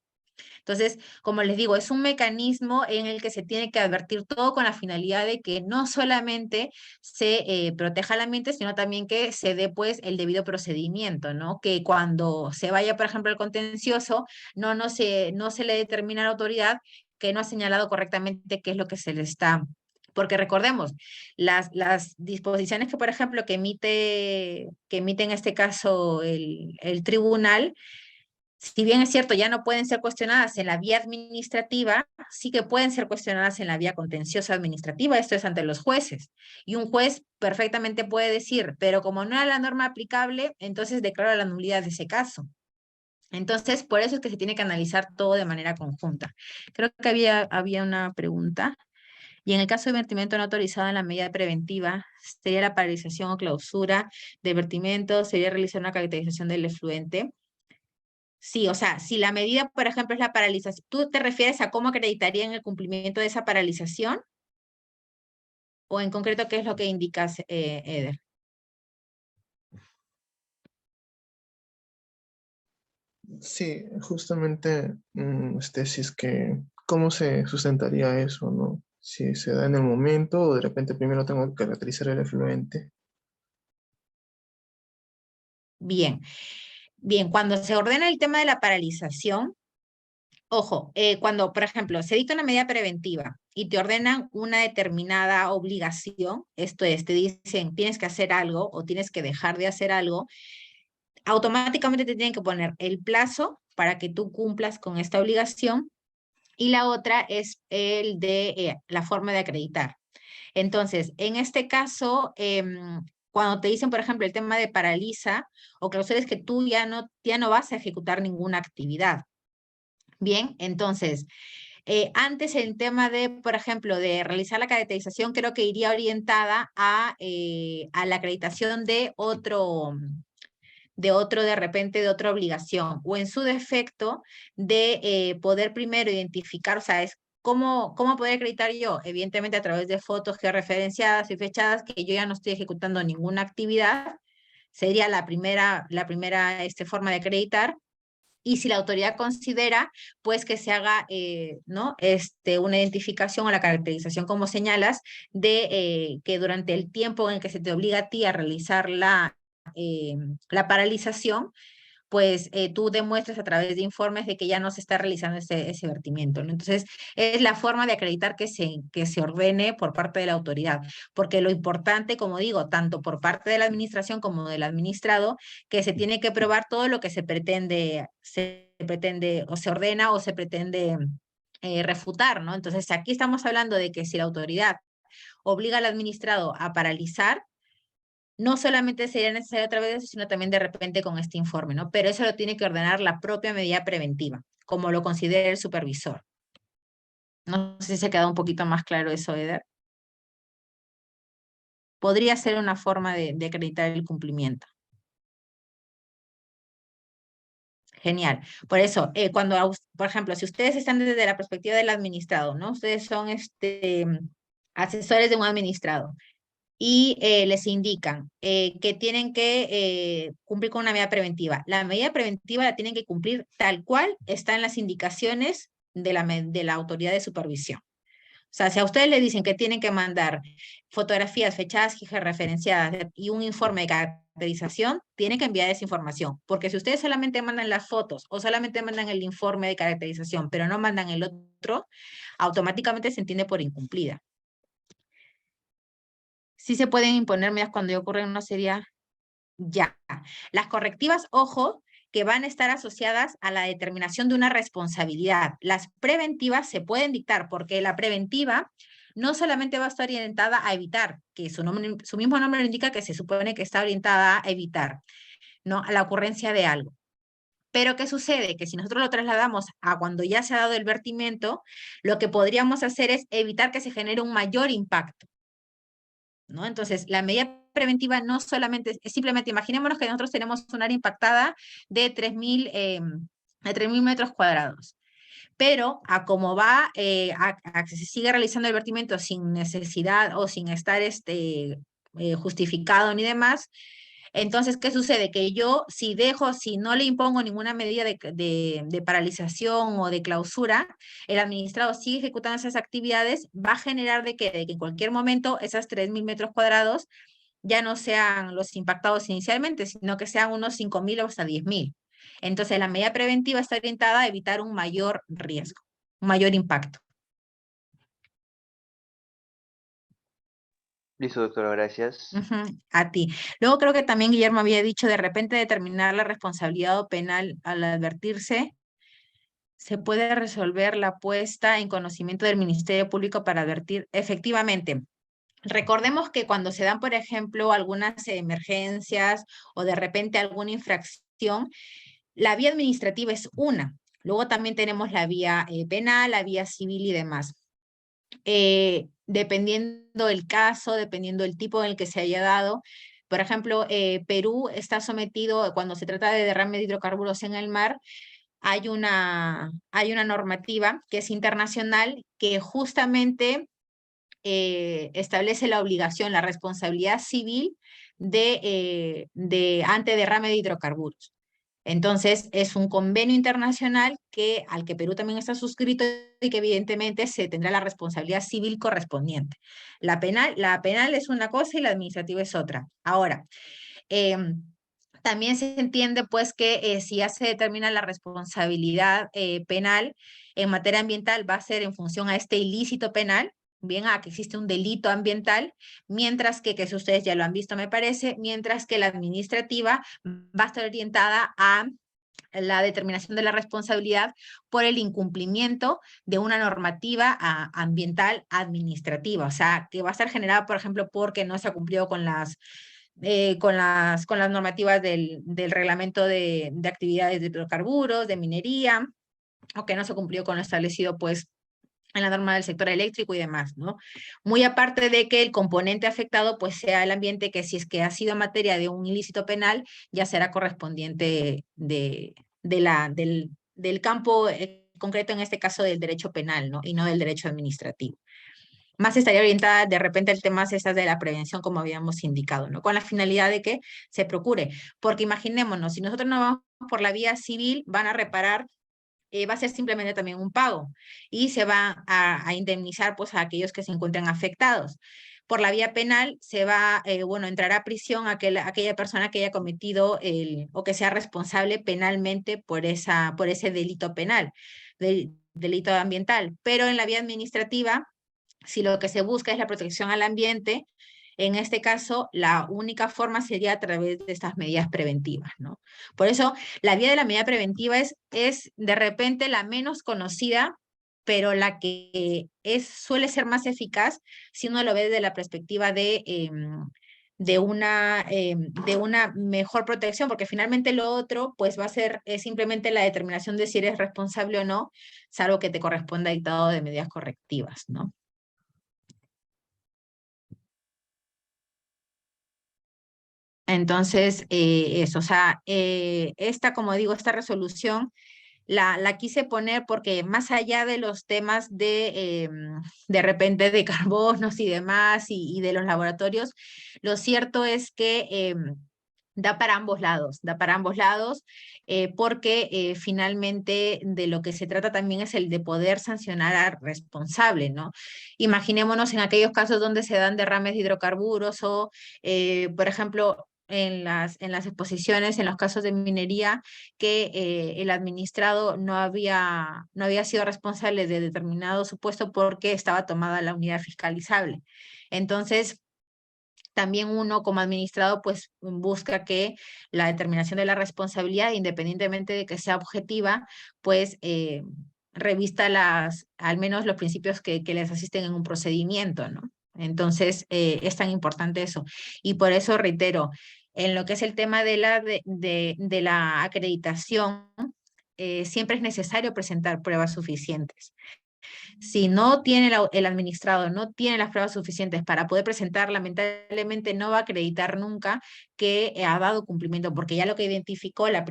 Entonces, como les digo, es un mecanismo en el que se tiene que advertir todo con la finalidad de que no solamente se proteja el ambiente, sino también que se dé pues el debido procedimiento, ¿no? Que cuando se vaya, por ejemplo, al contencioso, no se le determina a la autoridad que no ha señalado correctamente qué es lo que se le está. Porque recordemos, las disposiciones que, por ejemplo, que emite en este caso el tribunal, si bien es cierto, ya no pueden ser cuestionadas en la vía administrativa, sí que pueden ser cuestionadas en la vía contenciosa administrativa, esto es ante los jueces. Y un juez perfectamente puede decir, pero como no era la norma aplicable, entonces declara la nulidad de ese caso. Entonces, por eso es que se tiene que analizar todo de manera conjunta. Creo que había una pregunta. Y en el caso de vertimiento no autorizado en la medida preventiva, sería la paralización o clausura de vertimiento, sería realizar una caracterización del efluente. Sí, o sea, si la medida, por ejemplo, es la paralización, ¿tú te refieres a cómo acreditarían el cumplimiento de esa paralización? ¿O en concreto qué es lo que indicas, Eder? Sí, justamente, si es que, ¿cómo se sustentaría eso, no? Si se da en el momento o de repente primero tengo que caracterizar el efluente. Bien, bien, cuando se ordena el tema de la paralización, ojo, cuando, por ejemplo, se dicta una medida preventiva y te ordenan una determinada obligación, esto es, te dicen tienes que hacer algo o tienes que dejar de hacer algo, automáticamente te tienen que poner el plazo para que tú cumplas con esta obligación y la otra es el de la forma de acreditar. Entonces, en este caso, cuando te dicen, por ejemplo, el tema de paraliza o clausura es que tú ya no vas a ejecutar ninguna actividad. Bien, entonces, antes el tema de, por ejemplo, de realizar la caracterización, creo que iría orientada a la acreditación de de repente, de otra obligación, o en su defecto, de poder primero identificar, o sea, es cómo poder acreditar yo, evidentemente a través de fotos georreferenciadas y fechadas, que yo ya no estoy ejecutando ninguna actividad, Sería la primera forma de acreditar. Y si la autoridad considera, pues que se haga ¿no? Una identificación o la caracterización, como señalas, de que durante el tiempo en el que se te obliga a ti a realizar la paralización, pues tú demuestres a través de informes de que ya no se está realizando ese vertimiento, ¿no? Entonces, es la forma de acreditar que se ordene por parte de la autoridad, porque lo importante, como digo, tanto por parte de la administración como del administrado, que se tiene que probar todo lo que se pretende o se ordena o se pretende refutar, ¿no? Entonces, aquí estamos hablando de que si la autoridad obliga al administrado a paralizar, no solamente sería necesario a través de eso, sino también de repente con este informe, ¿no? Pero eso lo tiene que ordenar la propia medida preventiva, como lo considere el supervisor. No sé si se ha quedado un poquito más claro eso, Eder. Podría ser una forma de acreditar el cumplimiento. Genial. Por eso, por ejemplo, si ustedes están desde la perspectiva del administrado, ¿no? Ustedes son asesores de un administrado y les indican que tienen que cumplir con una medida preventiva. La medida preventiva la tienen que cumplir tal cual está en las indicaciones de la autoridad de supervisión. O sea, si a ustedes le dicen que tienen que mandar fotografías fechadas y georreferenciadas y un informe de caracterización, tienen que enviar esa información. Porque si ustedes solamente mandan las fotos o solamente mandan el informe de caracterización, pero no mandan el otro, automáticamente se entiende por incumplida. Sí se pueden imponer medidas cuando ya ocurren una serie ya. Las correctivas, ojo, que van a estar asociadas a la determinación de una responsabilidad. Las preventivas se pueden dictar porque la preventiva no solamente va a estar orientada a evitar, que su mismo nombre lo indica, que se supone que está orientada a evitar, ¿no? A la ocurrencia de algo. Pero ¿qué sucede? Que si nosotros lo trasladamos a cuando ya se ha dado el vertimiento, lo que podríamos hacer es evitar que se genere un mayor impacto, ¿no? Entonces, la medida preventiva no solamente, simplemente imaginémonos que nosotros tenemos un área impactada de 3.000 metros cuadrados, pero a como va, a que se sigue realizando el vertimiento sin necesidad o sin estar justificado ni demás. Entonces, ¿qué sucede? Que yo, si no le impongo ninguna medida de paralización o de clausura, el administrado sigue ejecutando esas actividades, va a generar de que en cualquier momento esas 3.000 metros cuadrados ya no sean los impactados inicialmente, sino que sean unos 5.000 o hasta 10.000. Entonces, la medida preventiva está orientada a evitar un mayor riesgo, un mayor impacto. Listo, doctora, gracias. A ti. Luego creo que también Guillermo había dicho de repente determinar la responsabilidad penal al advertirse. Se puede resolver la puesta en conocimiento del Ministerio Público para advertir efectivamente. Recordemos que cuando se dan, por ejemplo, algunas emergencias o de repente alguna infracción, la vía administrativa es una. Luego también tenemos la vía penal, la vía civil y demás. Dependiendo del caso, dependiendo del tipo en el que se haya dado. Por ejemplo, Perú está sometido, cuando se trata de derrame de hidrocarburos en el mar, hay una normativa que es internacional que justamente establece la obligación, la responsabilidad civil de ante derrame de hidrocarburos. Entonces, es un convenio internacional al que Perú también está suscrito y que evidentemente se tendrá la responsabilidad civil correspondiente. La penal es una cosa y la administrativa es otra. Ahora, también se entiende pues que si ya se determina la responsabilidad penal en materia ambiental va a ser en función a este ilícito penal, bien, a que existe un delito ambiental, mientras que eso ustedes ya lo han visto me parece, mientras que la administrativa va a estar orientada a la determinación de la responsabilidad por el incumplimiento de una normativa ambiental administrativa, o sea, que va a estar generada, por ejemplo, porque no se ha cumplido con las normativas del reglamento de actividades de hidrocarburos, de minería, o que no se cumplió con lo establecido, pues, en la norma del sector eléctrico y demás, ¿no? Muy aparte de que el componente afectado, pues, sea el ambiente, que si es que ha sido materia de un ilícito penal, ya será correspondiente del campo concreto, en este caso del derecho penal, ¿no? Y no del derecho administrativo. más estaría orientada de repente al tema estas de la prevención, como habíamos indicado, ¿no? Con la finalidad de que se procure. Porque imaginémonos, si nosotros no vamos por la vía civil, van a reparar, va a ser simplemente también un pago y se va a indemnizar pues a aquellos que se encuentren afectados. Por la vía penal se va, bueno, entrará a prisión aquella persona que haya cometido o que sea responsable penalmente por ese delito penal, delito ambiental. Pero en la vía administrativa, si lo que se busca es la protección al ambiente, en este caso, la única forma sería a través de estas medidas preventivas, ¿no? Por eso, la vía de la medida preventiva es de repente la menos conocida, pero la que suele ser más eficaz si uno lo ve desde la perspectiva de una mejor protección, porque finalmente lo otro pues va a ser simplemente la determinación de si eres responsable o no, salvo que te corresponda dictado de medidas correctivas, ¿no? Entonces, eso, o sea, como digo, esta resolución la quise poner porque más allá de los temas de repente de carbonos y demás y de los laboratorios, lo cierto es que da para ambos lados, porque finalmente de lo que se trata también es el de poder sancionar al responsable, ¿no? Imaginémonos en aquellos casos donde se dan derrames de hidrocarburos o, por ejemplo, en las exposiciones, en los casos de minería, que el administrado no había sido responsable de determinado supuesto porque estaba tomada la unidad fiscalizable. Entonces, también uno como administrado pues busca que la determinación de la responsabilidad, independientemente de que sea objetiva, pues revista al menos los principios que les asisten en un procedimiento, ¿no? Entonces, es tan importante eso. Y por eso reitero, en lo que es el tema de la acreditación, siempre es necesario presentar pruebas suficientes. Si no tiene el administrado, no tiene las pruebas suficientes para poder presentar, lamentablemente no va a acreditar nunca que ha dado cumplimiento, porque ya lo que identificó la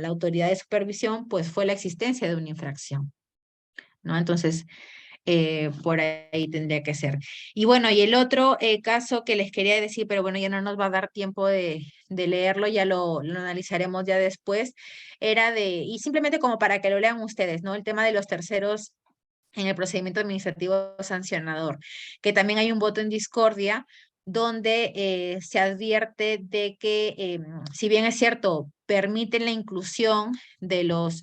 autoridad de supervisión, pues fue la existencia de una infracción, ¿no? Entonces, por ahí tendría que ser. Y bueno, y el otro caso que les quería decir, pero bueno, ya no nos va a dar tiempo de leerlo, ya lo analizaremos ya después, y simplemente como para que lo lean ustedes, ¿no? El tema de los terceros en el procedimiento administrativo sancionador, que también hay un voto en discordia donde se advierte de que, si bien es cierto, permiten la inclusión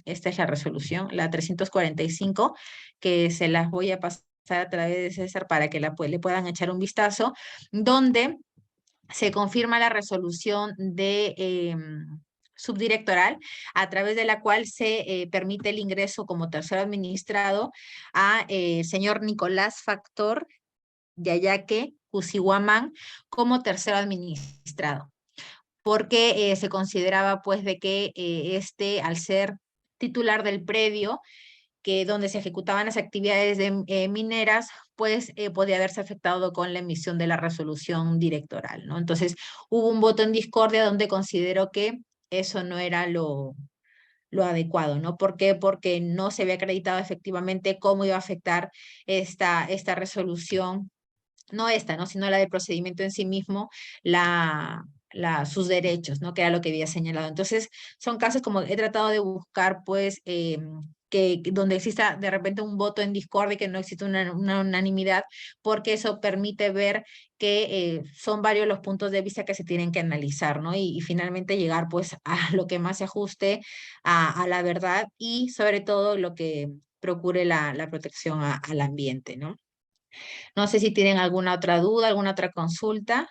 esta es la resolución, la 345, que se las voy a pasar a través de César para que le puedan echar un vistazo, donde se confirma la resolución de subdirectoral, a través de la cual se permite el ingreso como tercero administrado a señor Nicolás Factor Yayaque Cusihuamán como tercero administrado, porque se consideraba pues de que al ser titular del predio, que donde se ejecutaban las actividades mineras, pues podía haberse afectado con la emisión de la resolución directoral, ¿no? Entonces hubo un voto en discordia donde consideró que eso no era lo adecuado, ¿no? ¿Por qué? Porque no se había acreditado efectivamente cómo iba a afectar esta resolución, no esta, ¿no? Sino la del procedimiento en sí mismo, sus derechos, ¿no? Que era lo que había señalado. Entonces, son casos como he tratado de buscar, pues, donde exista de repente un voto en discordia y que no existe una unanimidad, porque eso permite ver que son varios los puntos de vista que se tienen que analizar, ¿no? Y finalmente llegar, pues, a lo que más se ajuste a la verdad y sobre todo lo que procure la protección al ambiente, ¿no? No sé si tienen alguna otra duda, alguna otra consulta.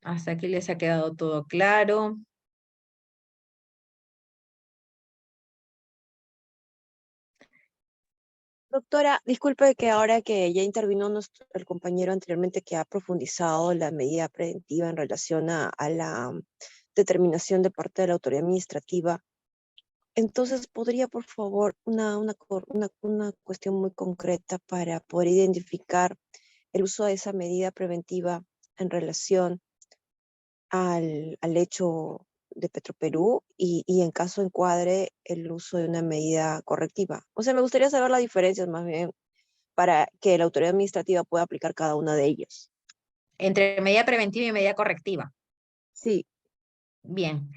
Hasta aquí les ha quedado todo claro. Doctora, disculpe que ahora que ya intervino el compañero anteriormente que ha profundizado la medida preventiva en relación a la determinación de parte de la autoridad administrativa, entonces podría, por favor, una cuestión muy concreta para poder identificar el uso de esa medida preventiva en relación al hecho de Petroperú y en caso encuadre el uso de una medida correctiva. O sea, me gustaría saber las diferencias más bien para que la autoridad administrativa pueda aplicar cada una de ellas. Entre medida preventiva y medida correctiva. Sí, Bien.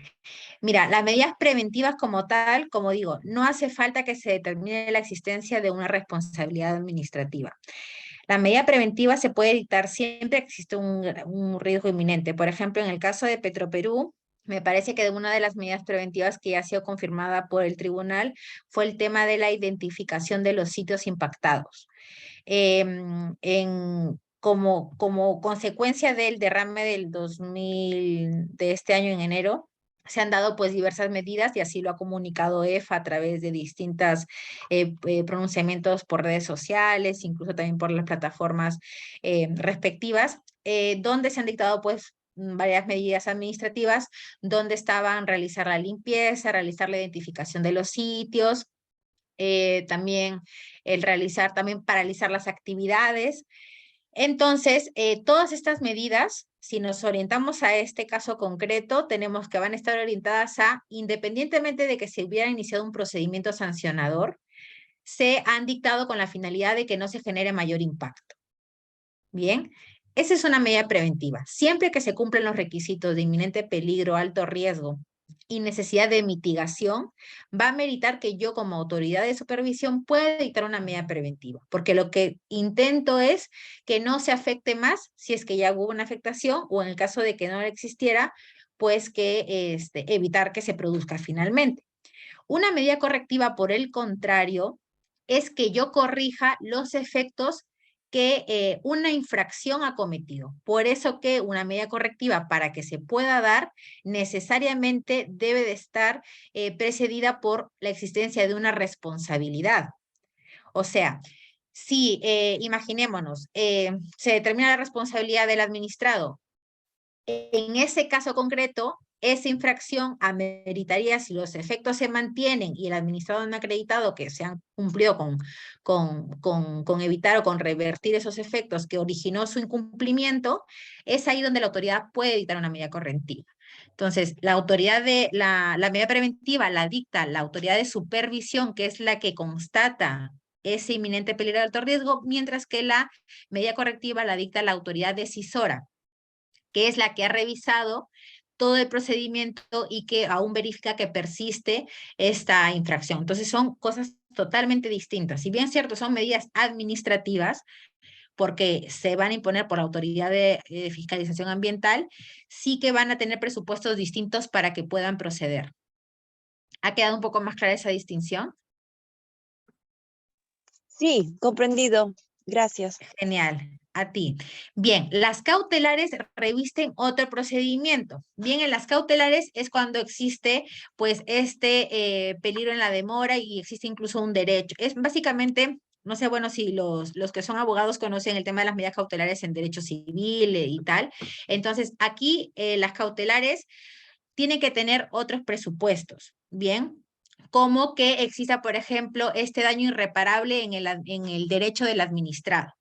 Mira, las medidas preventivas como tal, como digo, no hace falta que se determine la existencia de una responsabilidad administrativa. La medida preventiva se puede dictar siempre que existe un riesgo inminente. Por ejemplo, en el caso de Petroperú, me parece que una de las medidas preventivas que ya ha sido confirmada por el tribunal fue el tema de la identificación de los sitios impactados. Como consecuencia del derrame de este año en enero, se han dado pues diversas medidas y así lo ha comunicado EFA a través de distintos pronunciamientos por redes sociales, incluso también por las plataformas respectivas, donde se han dictado pues varias medidas administrativas, donde estaban realizar la limpieza, realizar la identificación de los sitios, también también paralizar las actividades. Entonces, todas estas medidas, si nos orientamos a este caso concreto, tenemos que van a estar orientadas a, independientemente de que se hubiera iniciado un procedimiento sancionador, se han dictado con la finalidad de que no se genere mayor impacto. Bien, esa es una medida preventiva. Siempre que se cumplen los requisitos de inminente peligro, alto riesgo y necesidad de mitigación, va a meritar que yo como autoridad de supervisión pueda dictar una medida preventiva, porque lo que intento es que no se afecte más si es que ya hubo una afectación o en el caso de que no existiera, pues que evitar que se produzca finalmente. Una medida correctiva, por el contrario, es que yo corrija los efectos que una infracción ha cometido. Por eso que una medida correctiva, para que se pueda dar, necesariamente debe de estar precedida por la existencia de una responsabilidad. O sea, si imaginémonos, se determina la responsabilidad del administrado, en ese caso concreto, esa infracción ameritaría, si los efectos se mantienen y el administrador no ha acreditado que se han cumplido con evitar o con revertir esos efectos que originó su incumplimiento, es ahí donde la autoridad puede dictar una medida correctiva. Entonces, la medida preventiva la dicta la autoridad de supervisión, que es la que constata ese inminente peligro de alto riesgo, mientras que la medida correctiva la dicta la autoridad decisora, que es la que ha revisado todo el procedimiento y que aún verifica que persiste esta infracción. Entonces son cosas totalmente distintas. Si bien es cierto, son medidas administrativas, porque se van a imponer por la autoridad de fiscalización ambiental, sí que van a tener presupuestos distintos para que puedan proceder. ¿Ha quedado un poco más clara esa distinción? sí, comprendido. Gracias. Genial, a ti. Bien, las cautelares revisten otro procedimiento. Bien, en las cautelares es cuando existe pues peligro en la demora y existe incluso un derecho. Es básicamente, no sé, bueno, si los que son abogados conocen el tema de las medidas cautelares en derecho civil y tal. Entonces, aquí las cautelares tienen que tener otros presupuestos. Bien, como que exista, por ejemplo, este daño irreparable en el derecho del administrado.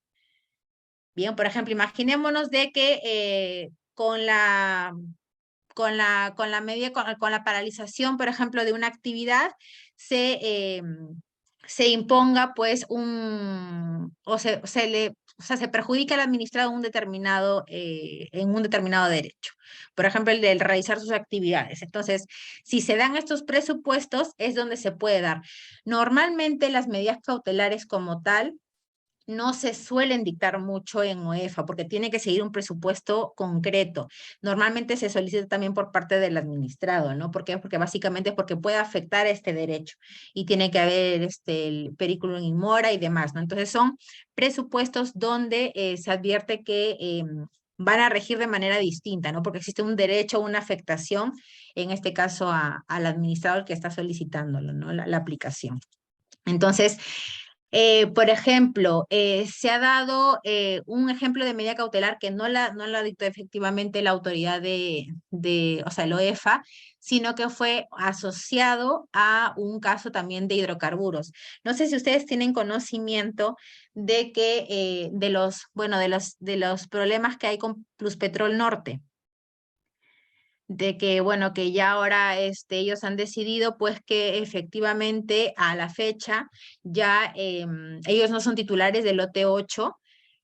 Bien, por ejemplo, imaginémonos de que con la paralización, por ejemplo, de una actividad, se imponga pues se perjudica al administrado en un determinado derecho. Por ejemplo, el de realizar sus actividades. Entonces, si se dan estos presupuestos, es donde se puede dar. Normalmente las medidas cautelares como tal no se suelen dictar mucho en OEFA porque tiene que seguir un presupuesto concreto. Normalmente se solicita también por parte del administrado, ¿no? ¿Por qué? Porque básicamente es porque puede afectar este derecho y tiene que haber el periculum in mora y demás, ¿no? Entonces son presupuestos donde se advierte que van a regir de manera distinta, ¿no? Porque existe un derecho o una afectación, en este caso al administrador que está solicitándolo, ¿no? La aplicación. Entonces, por ejemplo, se ha dado un ejemplo de medida cautelar que no la dictó efectivamente la autoridad o sea, el OEFA, sino que fue asociado a un caso también de hidrocarburos. No sé si ustedes tienen conocimiento de que de los problemas que hay con Pluspetrol Norte. de que, bueno, que ya ahora ellos han decidido pues que efectivamente a la fecha ya ellos no son titulares del lote 8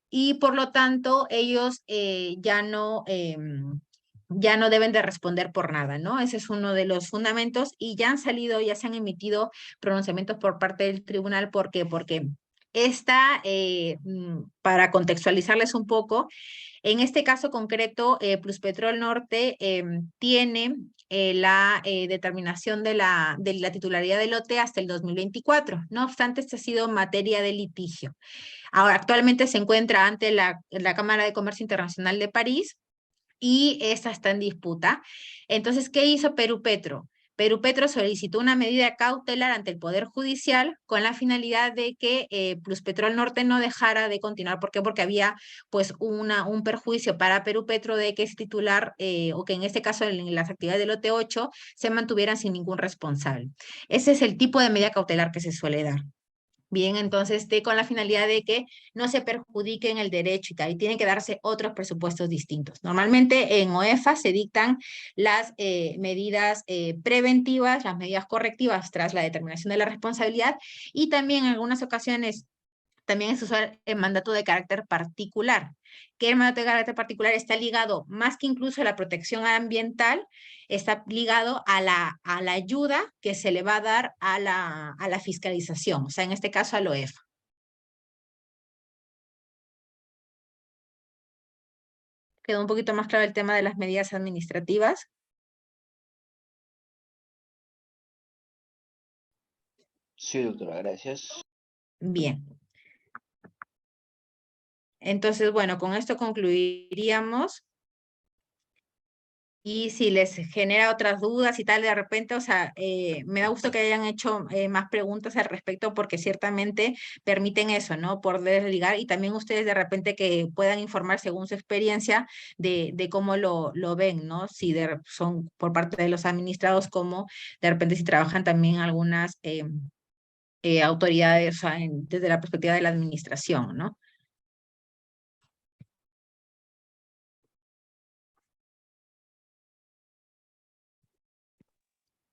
y por lo tanto ellos ya no deben de responder por nada, ¿no? Ese es uno de los fundamentos y ya han salido, ya se han emitido pronunciamientos por parte del tribunal. ¿Por qué? Porque para contextualizarles un poco, en este caso concreto, Pluspetrol Norte tiene la determinación de la titularidad del lote hasta el 2024. No obstante, esta ha sido materia de litigio. Ahora, actualmente se encuentra ante la Cámara de Comercio Internacional de París y esta está en disputa. Entonces, ¿qué hizo Perú Petro? Perú Petro solicitó una medida cautelar ante el Poder Judicial con la finalidad de que Pluspetrol Norte no dejara de continuar. ¿Por qué? Porque había pues un perjuicio para Perú Petro de que ese titular, o que en este caso en las actividades del lote 8, se mantuvieran sin ningún responsable. Ese es el tipo de medida cautelar que se suele dar. Bien, entonces con la finalidad de que no se perjudiquen el derecho y tal, y tienen que darse otros presupuestos distintos. Normalmente en OEFA se dictan las medidas preventivas, las medidas correctivas tras la determinación de la responsabilidad y también en algunas ocasiones también es usar el mandato de carácter particular, que el mandato de carácter particular está ligado más que incluso a la protección ambiental, está ligado a la ayuda que se le va a dar a la fiscalización, o sea, en este caso al OEFA. Quedó un poquito más claro el tema de las medidas administrativas. Sí, doctora, gracias. Bien. Entonces, bueno, con esto concluiríamos. Y si les genera otras dudas y tal, de repente, o sea, me da gusto que hayan hecho más preguntas al respecto porque ciertamente permiten eso, ¿no? Poder ligar y también ustedes de repente que puedan informar según su experiencia de cómo lo ven, ¿no? Si son por parte de los administrados, como de repente si trabajan también algunas autoridades, o sea, desde la perspectiva de la administración, ¿no?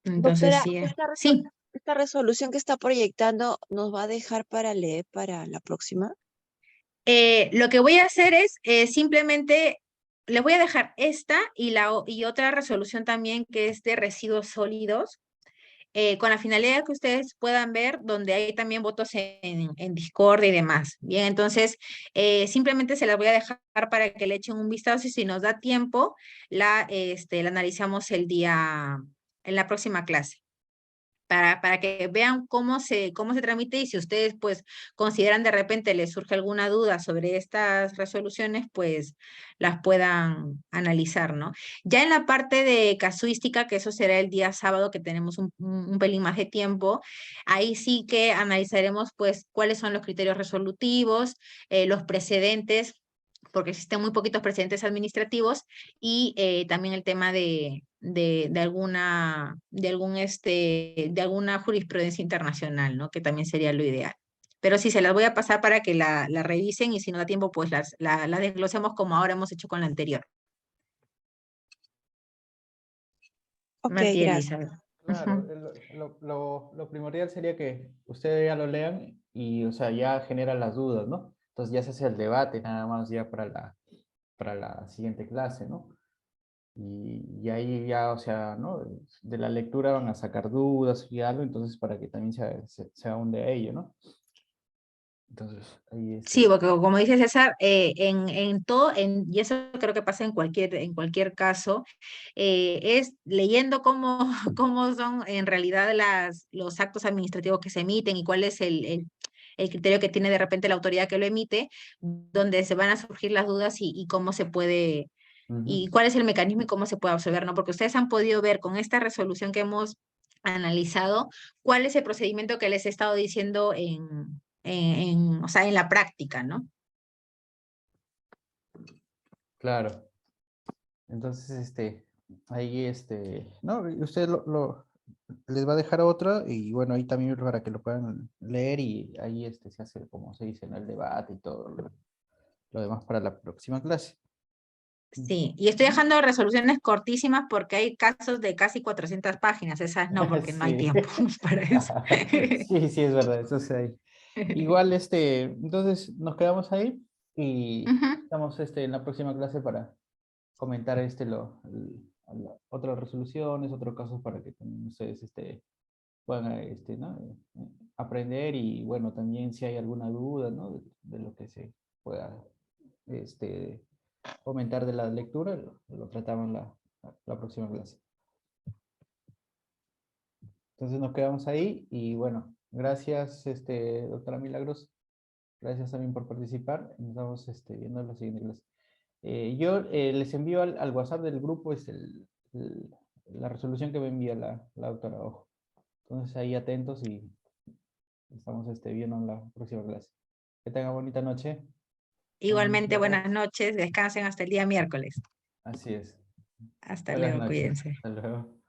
Entonces, Doctora, sí, esta sí. esta resolución que está proyectando nos va a dejar para leer para la próxima. Lo que voy a hacer es simplemente, les voy a dejar esta y otra resolución también que es de residuos sólidos, con la finalidad de que ustedes puedan ver donde hay también votos en Discord y demás. Bien, entonces simplemente se las voy a dejar para que le echen un vistazo y si nos da tiempo, la analizamos en la próxima clase para que vean cómo se tramite y si ustedes pues consideran de repente les surge alguna duda sobre estas resoluciones, pues las puedan analizar, ¿no? Ya en la parte de casuística, que eso será el día sábado que tenemos un pelín más de tiempo, ahí sí que analizaremos pues cuáles son los criterios resolutivos, los precedentes, porque existen muy poquitos precedentes administrativos y también el tema de alguna jurisprudencia internacional, ¿no? Que también sería lo ideal. Pero sí, se las voy a pasar para que la revisen y si no da tiempo, pues la desglosemos como ahora hemos hecho con la anterior. Ok, María gracias. Elizabeth. Claro, Ujú. lo primordial sería que ustedes ya lo lean y, o sea, ya generan las dudas, ¿no? Entonces ya se hace el debate nada más ya para la siguiente clase, ¿no? Y ahí ya, o sea, ¿no? De la lectura van a sacar dudas y algo, entonces para que también se ahonde a ello, ¿no? Entonces, ahí Sí, porque como dice César, en todo, y eso creo que pasa en cualquier caso, es leyendo cómo son en realidad los actos administrativos que se emiten y cuál es el criterio que tiene de repente la autoridad que lo emite, donde se van a surgir las dudas y cómo se puede, y cuál es el mecanismo y cómo se puede absolver, ¿no? Porque ustedes han podido ver con esta resolución que hemos analizado cuál es el procedimiento que les he estado diciendo o sea, en la práctica, ¿no? claro. Entonces, ahí, no, y usted les va a dejar otra y bueno, ahí también para que lo puedan leer y ahí, se hace, como se dice, ¿no? El debate y todo lo demás para la próxima clase. Sí, y estoy dejando resoluciones cortísimas porque hay casos de casi 400 páginas. Esas no, porque no hay Sí. tiempo para eso. Sí, sí, es verdad, eso sí hay. Igual, entonces nos quedamos ahí y Ujú. estamos en la próxima clase para comentar otras resoluciones, otros casos para que también ustedes puedan ¿no? Aprender y bueno, también si hay alguna duda, ¿no? de lo que se pueda comentar de la lectura, lo tratamos en la próxima clase. Entonces nos quedamos ahí y bueno, gracias, doctora Milagros. Gracias también por participar. Nos vamos viendo en la siguiente clase. Yo les envío al WhatsApp del grupo la resolución que me envía la doctora Ojo. Entonces ahí atentos y estamos viendo en la próxima clase. Que tengan bonita noche. Igualmente, Bendiciones. buenas noches. Descansen hasta el día miércoles. Así es. Hasta Buenas luego, noches. cuídense. Hasta luego.